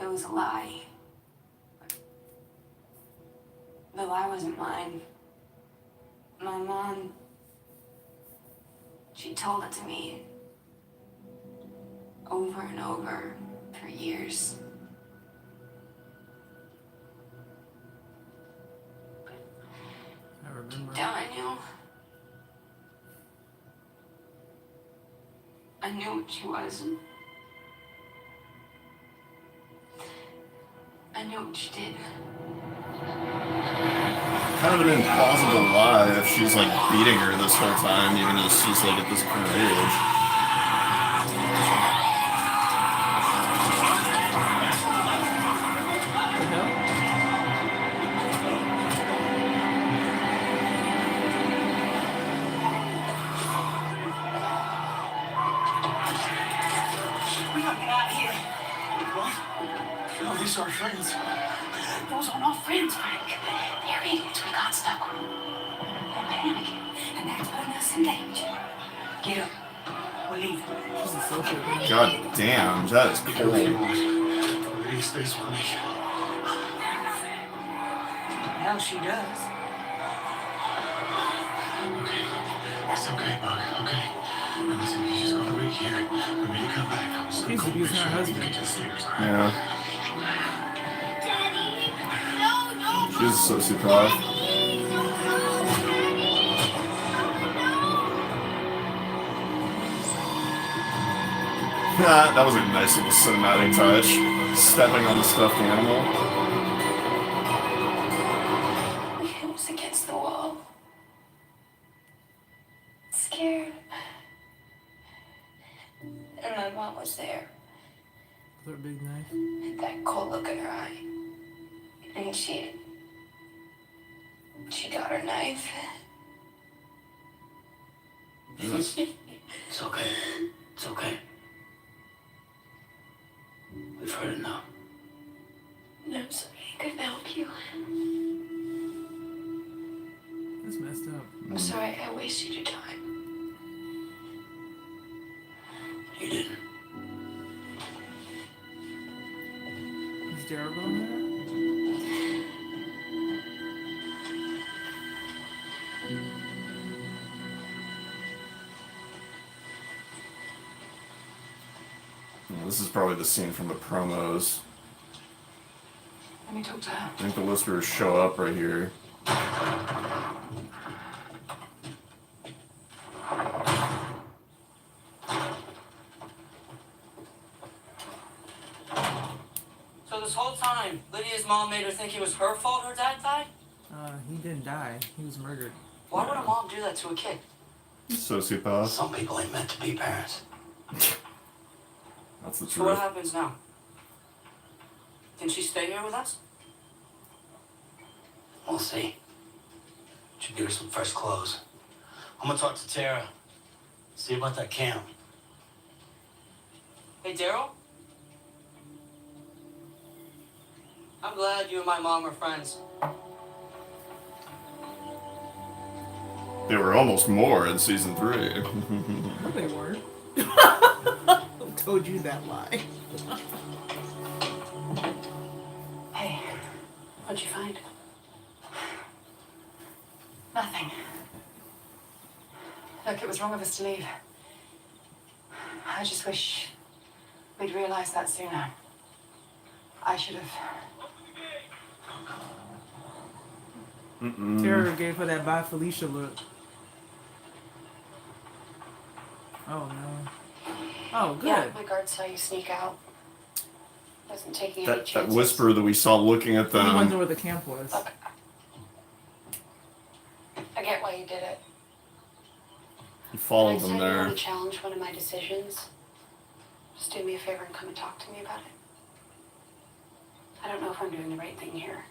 It was a lie. The lie wasn't mine. My mom, she told it to me over and over for years. remember. Down, I knew what she was. I knew what she did. Kind of an implausible lie if she's like beating her this whole time, even as she's like at this current age. The hell? We gotta get out of here. What? No, these are our friends. Those are not friends, Frank. They're idiots. We got stuck with them. They're panicking, and that's putting us in danger. Get up. We're leaving. She's a social. God damn, that is If you cold. want. Lydia stays with me. Hell, she does. Okay. It's okay, Bug. Okay. Now listen, you just gotta wait here for me to come back. I'm just gonna She's go abusing make her sure you husband. get to the stairs. Yeah, Daddy, no, no, she's a sociopath. That was a nice little cinematic touch. Stepping on the stuffed animal. I was against the wall. Scared. And my mom was there. With her big knife. With that cold look in her eye. And she got her knife. It's okay. It's okay. We've heard enough. And I'm sorry I couldn't help you. That's messed up. I'm sorry I wasted your time. You didn't. Is Daryl going there? Yeah, this is probably the scene from the promos. Let me talk to her. I think the Whisperers show up right here. So this whole time, Lydia's mom made her think it was her fault her dad died? He didn't die. He was murdered. Why would a mom do that to a kid? Sociopath. Some people ain't meant to be parents. That's the So what truth. happens now? Can she stay here with us? We'll see. Should give her some fresh clothes. I'm gonna talk to Tara. See about that camp. Hey, Daryl? I'm glad you and my mom are friends. They were almost more in season 3. No, they weren't. Who told you that lie? Hey, what'd you find? Nothing. Look, it was wrong of us to leave. I just wish we'd realized that sooner. I should have. Tara gave her that bye Felicia look. Oh no. Oh, good. Yeah, my guard saw you sneak out. Wasn't taking any That chances. Whisperer that we saw looking at We wondered them. where the camp was. Look, I get why you did it. He followed Next them time you there. want to challenge one of my decisions, just do me a favor and come and talk to me about it. I don't know if I'm doing the right thing here.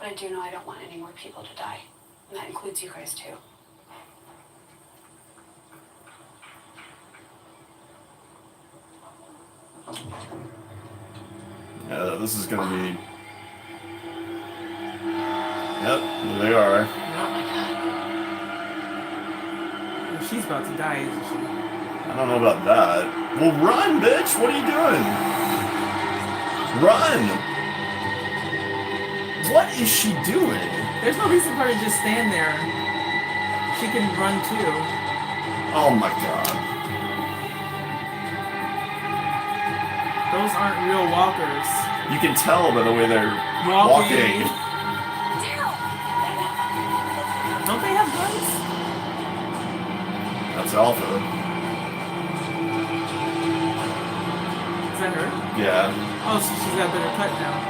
But I do know I don't want any more people to die. And that includes you guys too. Yeah, this is gonna be. Yep, there they are. She's about to die, isn't she? I don't know about that. Well, run, bitch! What are you doing? Run! What is she doing? There's no reason for her to just stand there. She can run too. Oh my god. Those aren't real walkers. You can tell by the way they're walking. Walking. Daryl! It's Alpha. Is that her? Yeah. Oh, so she's got a better cut now.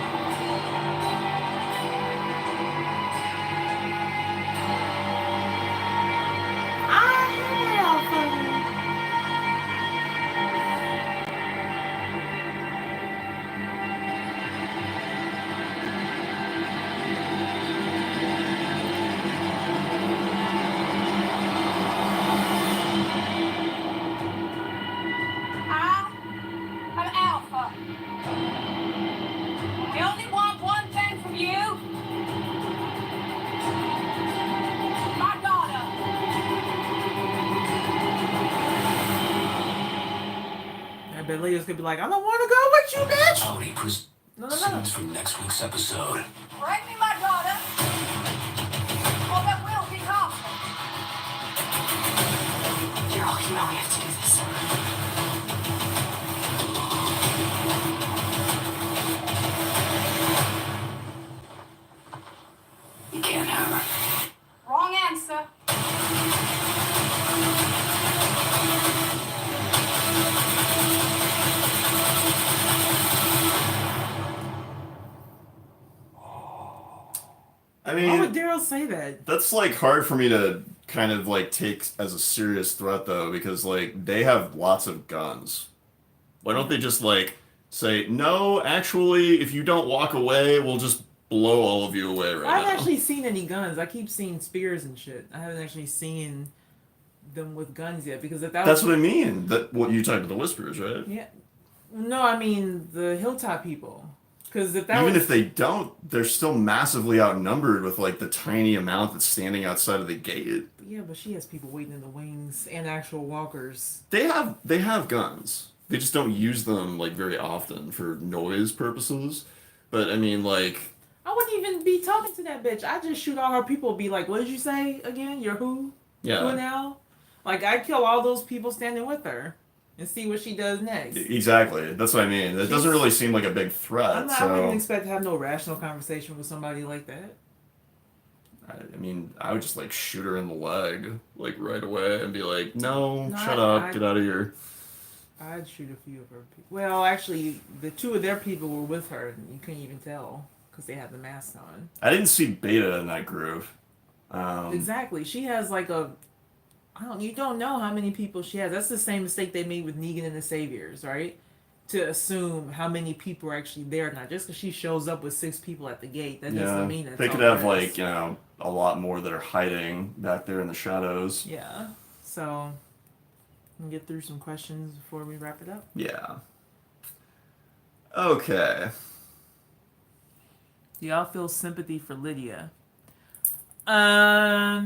I'm Alpha. I only want one thing from you. My daughter. I bet Lydia's gonna be like, I don't want to go with you, bitch. Tony, No. scenes from next week's episode. Bring me my daughter. Or there will be conflict. Daryl, you know we have to do this. You can't have her. Wrong answer. I Why would mean, Daryl say that? that's like hard for me to kind of like take as a serious threat though, because like they have lots of guns. Why don't they just like say, no, actually, if you don't walk away, we'll just blow all of you away I right haven't now. actually seen any guns. I keep seeing spears and shit. I haven't actually seen them with guns yet because if that That's was, what I mean. That what you talked to the Whisperers, right? yeah. No, I mean the Hilltop people. Because if that Even was if they don't, they're still massively outnumbered with like the tiny amount that's standing outside of the gate. yeah, but she has people waiting in the wings and actual walkers. They have guns. They just don't use them like very often for noise purposes. But I mean, like, I wouldn't even be talking to that bitch. I just shoot all her people. Be like, what did you say again? You're who? yeah, Who now? Like I kill all those people standing with her and see what she does next. exactly. That's what I mean. It doesn't really seem like a big threat. I wouldn't So expect to have no rational conversation with somebody like that. I mean, I would just like shoot her in the leg like right away and be like, no, No, shut I- up, get out of here. I'd shoot a few of her people. Well, actually, the two of their people were with her, and you couldn't even tell because they had the masks on. I didn't see Beta in that group. Exactly. She has like a. You don't know how many people she has. That's the same mistake they made with Negan and the Saviors, right? To assume how many people are actually there. Not just because she shows up with 6 people at the gate. That Yeah, doesn't mean that's they could all have there is. like a lot more that are hiding back there in the shadows. Yeah. So, we can get through some questions before we wrap it up. Yeah. Okay. Do y'all feel sympathy for Lydia? Yeah,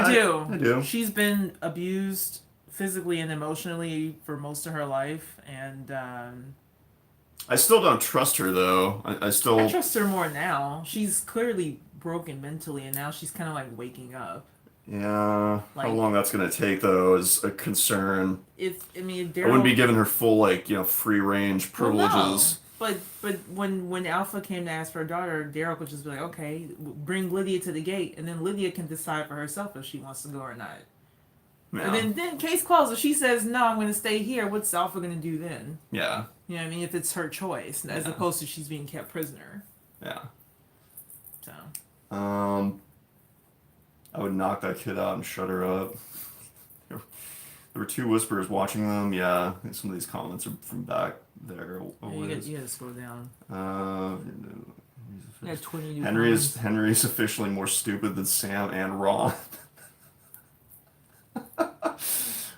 I do. I do. She's been abused physically and emotionally for most of her life, and I still don't trust her though. I still. I trust her more now. She's clearly broken mentally, and now she's kind of like waking up. Yeah. Like- How long that's gonna take though is a concern. If I mean, if I Daryl wouldn't be giving her full like free range Well, no. privileges. But when Alpha came to ask for her daughter, Daryl could just be like, okay, bring Lydia to the gate, and then Lydia can decide for herself if she wants to go or not. Yeah. And then case closed. If she says no, I'm going to stay here. What's Alpha going to do then? Yeah. You know what I mean? If it's her choice, as Yeah. opposed to she's being kept prisoner. Yeah. So I would knock that kid out and shut her up. There were 2 Whisperers watching them. Yeah, some of these comments are from back there. you got to scroll down. You got 20 new Henry is officially more stupid than Sam and Ron.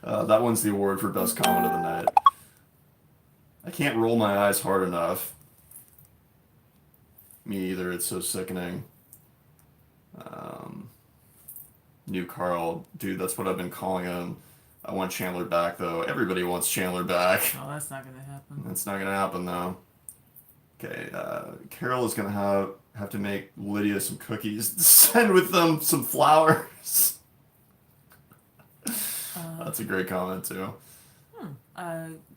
That one's the award for best comment of the night. I can't roll my eyes hard enough. Me either. It's so sickening. New Carl, dude. That's what I've been calling him. I want Chandler back though. Everybody wants Chandler back. Oh, that's not going to happen. That's not gonna happen though. Okay, Carol is gonna have to make Lydia some cookies. Send with them some flowers. That's a great comment too.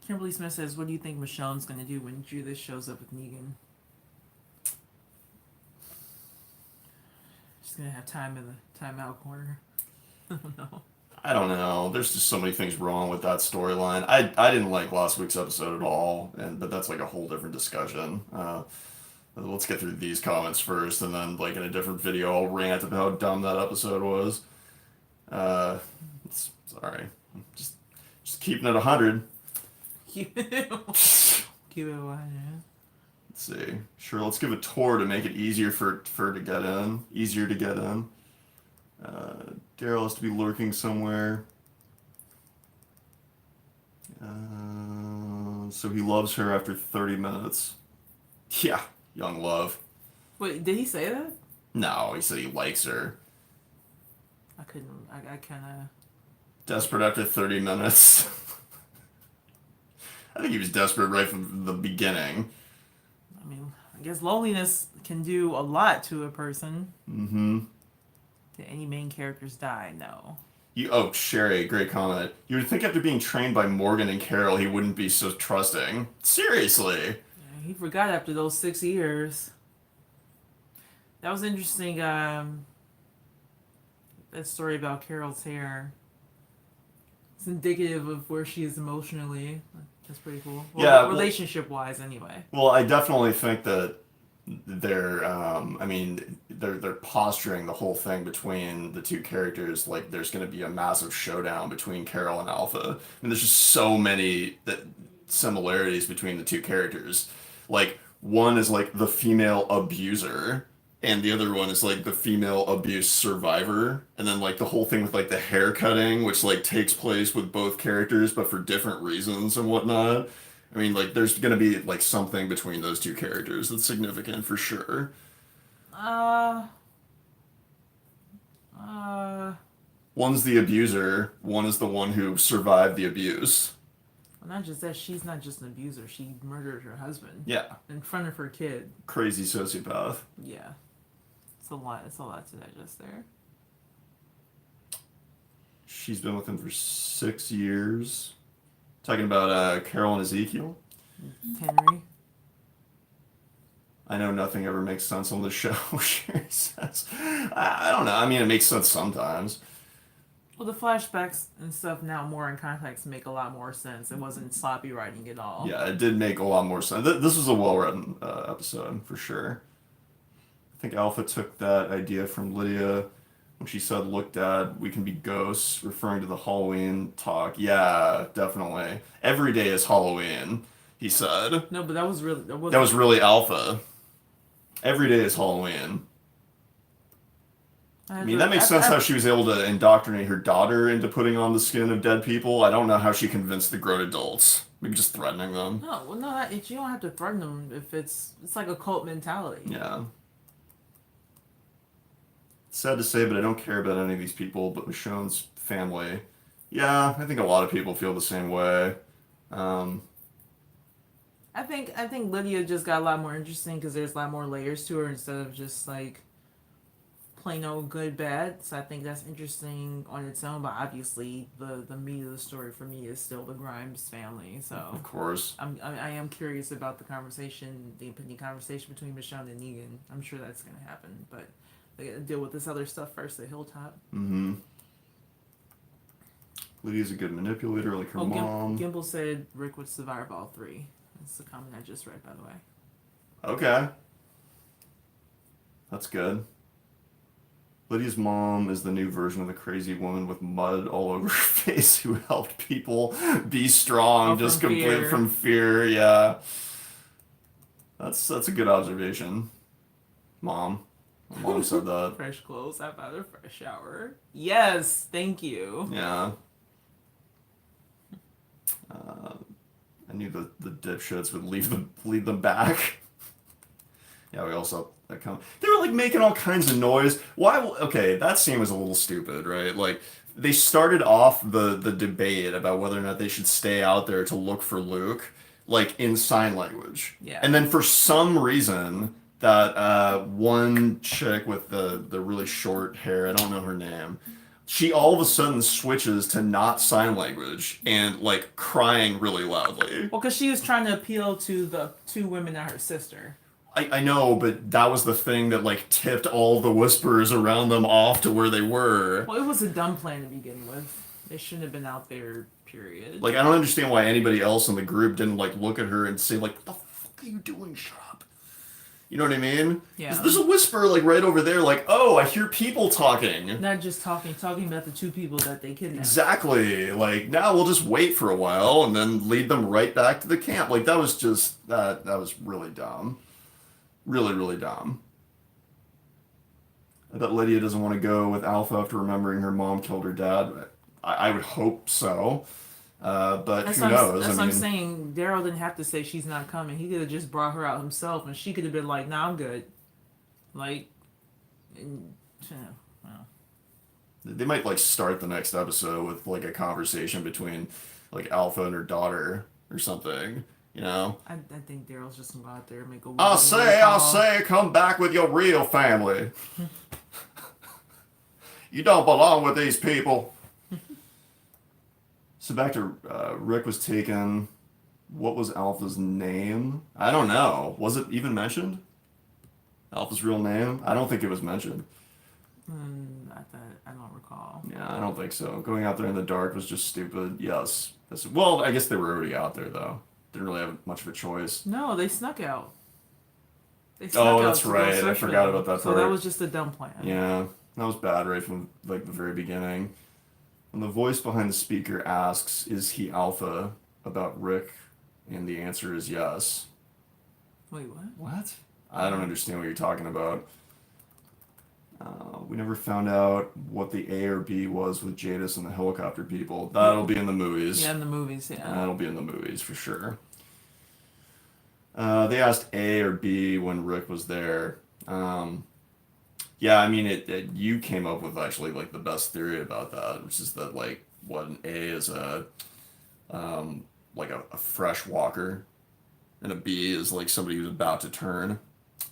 Kimberly Smith says, what do you think Michonne's going to do when Judith shows up with Negan? She's going to have time in the timeout corner. I don't know. I don't know. There's just so many things wrong with that storyline. I didn't like last week's episode at all, but that's like a whole different discussion. Let's get through these comments first, and then like in a different video, I'll rant about how dumb that episode was. Sorry, just keeping it 100. Keep it 100. Let's see. Sure, let's give a tour to make it easier for her to get in. Easier to get in. Daryl has to be lurking somewhere. So he loves her after 30 minutes. Yeah, young love. Wait, did he say that? No, he said he likes her. I couldn't. I kind of. Desperate after 30 minutes. I think he was desperate right from the beginning. I mean, I guess loneliness can do a lot to a person. Mm-hmm. Did any main characters die? No. Sherry, great comment. You would think after being trained by Morgan and Carol, he wouldn't be so trusting. Seriously. Yeah, he forgot after those 6 years. That was interesting. That story about Carol's hair. It's indicative of where she is emotionally. That's pretty cool. Well, yeah. Relationship-wise, anyway. Well, I definitely think that they're posturing the whole thing between the two characters like there's going to be a massive showdown between Carol and Alpha. I mean, there's just so many similarities between the two characters. Like, one is like the female abuser, and the other one is like the female abuse survivor. And then like the whole thing with like the hair cutting, which like takes place with both characters, but for different reasons and whatnot. I mean, like, there's gonna be like something between those two characters that's significant for sure. One's the abuser, one is the one who survived the abuse. Well, not just that, she's not just an abuser. She murdered her husband. Yeah. In front of her kid. Crazy sociopath. Yeah. It's a lot to digest there. She's been with him for 6 years. Talking about Carol and Ezekiel. Henry. I know nothing ever makes sense on the show, Sherry says. I don't know. I mean, it makes sense sometimes. Well, the flashbacks and stuff now more in context make a lot more sense. It wasn't sloppy writing at all. Yeah, it did make a lot more sense. This was a well-written episode, for sure. I think Alpha took that idea from Lydia when she said, "Look, Dad, we can be ghosts," referring to the Halloween talk. Yeah, definitely. Every day is Halloween, he said. No, but that was really Alpha. Every day is Halloween. I mean, that makes sense how she was able to indoctrinate her daughter into putting on the skin of dead people. I don't know how she convinced the grown adults. Maybe just threatening them. You don't have to threaten them if it's like a cult mentality. Yeah. Sad to say, but I don't care about any of these people but Michonne's family. Yeah, I think a lot of people feel the same way. I think Lydia just got a lot more interesting because there's a lot more layers to her instead of just like plain old good bad. So I think that's interesting on its own. But obviously, the meat of the story for me is still the Grimes family. So of course, I am curious about the impending conversation between Michonne and Negan. I'm sure that's gonna happen, but they gotta deal with this other stuff first at Hilltop. Mm-hmm. Lydia's a good manipulator, like her mom. Gimble said Rick would survive all three. That's the comment I just read, by the way. Okay. That's good. Lydia's mom is the new version of the crazy woman with mud all over her face who helped people be strong just completely from fear. Yeah. That's a good observation. Mom. My mom said that. Fresh clothes, I've had a fresh shower. Yes, thank you. Yeah. I knew the dipshits would lead them back. Yeah, we also that come. They were like making all kinds of noise. Why? Okay, that scene was a little stupid, right? Like they started off the debate about whether or not they should stay out there to look for Luke, like in sign language. Yeah. And then for some reason, that one chick with the really short hair, I don't know her name. She all of a sudden switches to not sign language and like crying really loudly. Well, because she was trying to appeal to the two women and her sister. I know, but that was the thing that like tipped all the whisperers around them off to where they were. Well, it was a dumb plan to begin with. They shouldn't have been out there, period. Like, I don't understand why anybody else in the group didn't, like, look at her and say, like, what the fuck are you doing? Shut up. You know what I mean? Yeah. 'Cause there's a whisper, like, right over there, like, oh, I hear people talking. Not just talking about the 2 people that they kidnapped. Exactly. Like, now we'll just wait for a while and then lead them right back to the camp. Like, that was just, that was really dumb. Really, really dumb. I bet Lydia doesn't want to go with Alpha after remembering her mom killed her dad. I would hope so. But who knows? That's what I'm saying. Daryl didn't have to say she's not coming. He could have just brought her out himself, and she could have been like, "Nah, I'm good." Like, well. They might, like, start the next episode with, like, a conversation between, like, Alpha and her daughter or something. You know? I think Daryl's just gonna go out there and make a. I'll say, come back with your real family. You don't belong with these people. So back to Rick was taken. What was Alpha's name? I don't know. Was it even mentioned? Alpha's real name? I don't think it was mentioned. I don't recall. Yeah, I don't think so. Going out there in the dark was just stupid. Yes. Well, I guess they were already out there, though. Didn't really have much of a choice. No, they snuck out. Oh, that's right. I forgot about that part. So that was just a dumb plan. Yeah, that was bad right from, like, the very beginning. When the voice behind the speaker asks, "Is he Alpha?" about Rick, and the answer is yes. Wait, what? What? I don't understand what you're talking about. We never found out what the A or B was with Jadis and the helicopter people. That'll be in the movies. Yeah, in the movies, yeah. That'll be in the movies for sure. They asked A or B when Rick was there. Yeah, I mean, you came up with actually, like, the best theory about that, which is that, like, what, an A is like a fresh walker, and a B is like somebody who's about to turn.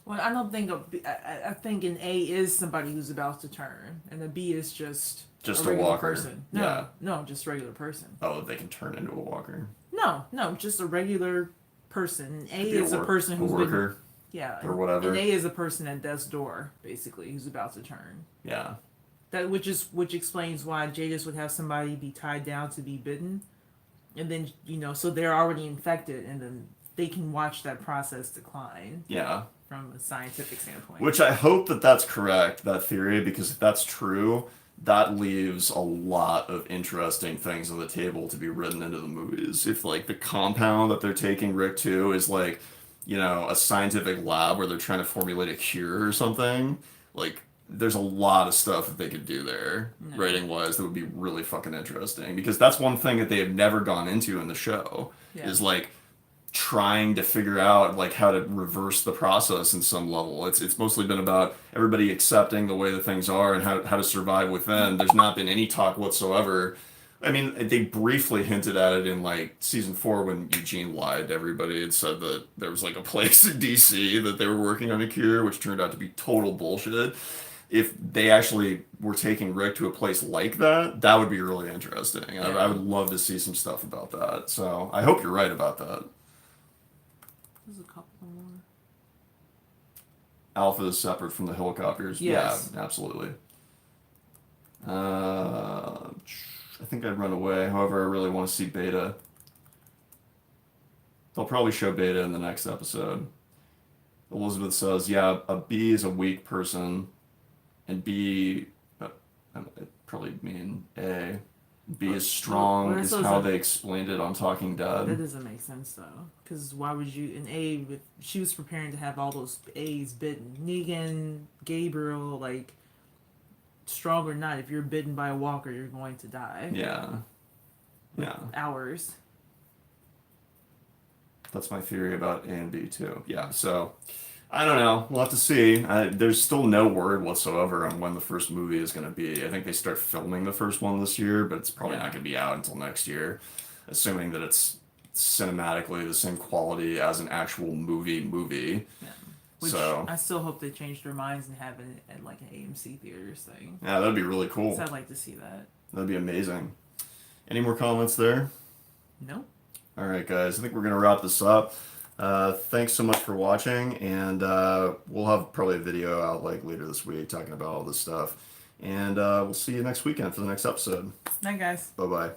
Well, I don't think I think an A is somebody who's about to turn, and a B is just a regular walker. Person. No, just regular person. Oh, they can turn into a walker. No, just a regular person. A is a person who's worker. Been, yeah, or whatever. An A is a person at death's door, basically, who's about to turn. Yeah. Which explains why Jadis would have somebody be tied down to be bitten, and then so they're already infected, and then they can watch that process decline. Yeah. From a scientific standpoint. Which I hope that's correct, that theory, because if that's true, that leaves a lot of interesting things on the table to be written into the movies. If, like, the compound that they're taking Rick to is, like, a scientific lab where they're trying to formulate a cure or something, like, there's a lot of stuff that they could do there, writing-wise, that would be really fucking interesting. Because that's one thing that they have never gone into in the show, is, like, trying to figure out, like, how to reverse the process in some level. It's mostly been about everybody accepting the way that things are and how to survive within. There's not been any talk whatsoever. I mean, they briefly hinted at it in, like, season 4 when Eugene lied to everybody and said that there was, like, a place in DC that they were working on a cure, which turned out to be total bullshit. If they actually were taking Rick to a place like that, that would be really interesting. Yeah. I would love to see some stuff about that. So I hope you're right about that. There's a couple more. Alpha is separate from the helicopters. Yes. Yeah, absolutely. I think I'd run away. However, I really want to see Beta. They'll probably show Beta in the next episode. Elizabeth says, yeah, a B is a weak person, and B, it probably mean A. B is strong is how they explained it on Talking Dead. That doesn't make sense, though. Because why would you... An A... She was preparing to have all those A's bitten. Negan, Gabriel, like... Strong or not, if you're bitten by a walker, you're going to die. Yeah. Yeah. Hours. That's my theory about A and B, too. Yeah, so... I don't know. We'll have to see. There's still no word whatsoever on when the first movie is going to be. I think they start filming the first one this year, but it's probably not going to be out until next year, assuming that it's cinematically the same quality as an actual movie. Yeah. Which so I still hope they change their minds and have it at like an AMC theaters thing. Yeah, that'd be really cool. So I'd like to see that. That'd be amazing. Any more comments there? Nope. All right, guys. I think we're going to wrap this up. Thanks so much for watching, and we'll have probably a video out like later this week talking about all this stuff. And we'll see you next weekend for the next episode. Night, guys. Bye bye.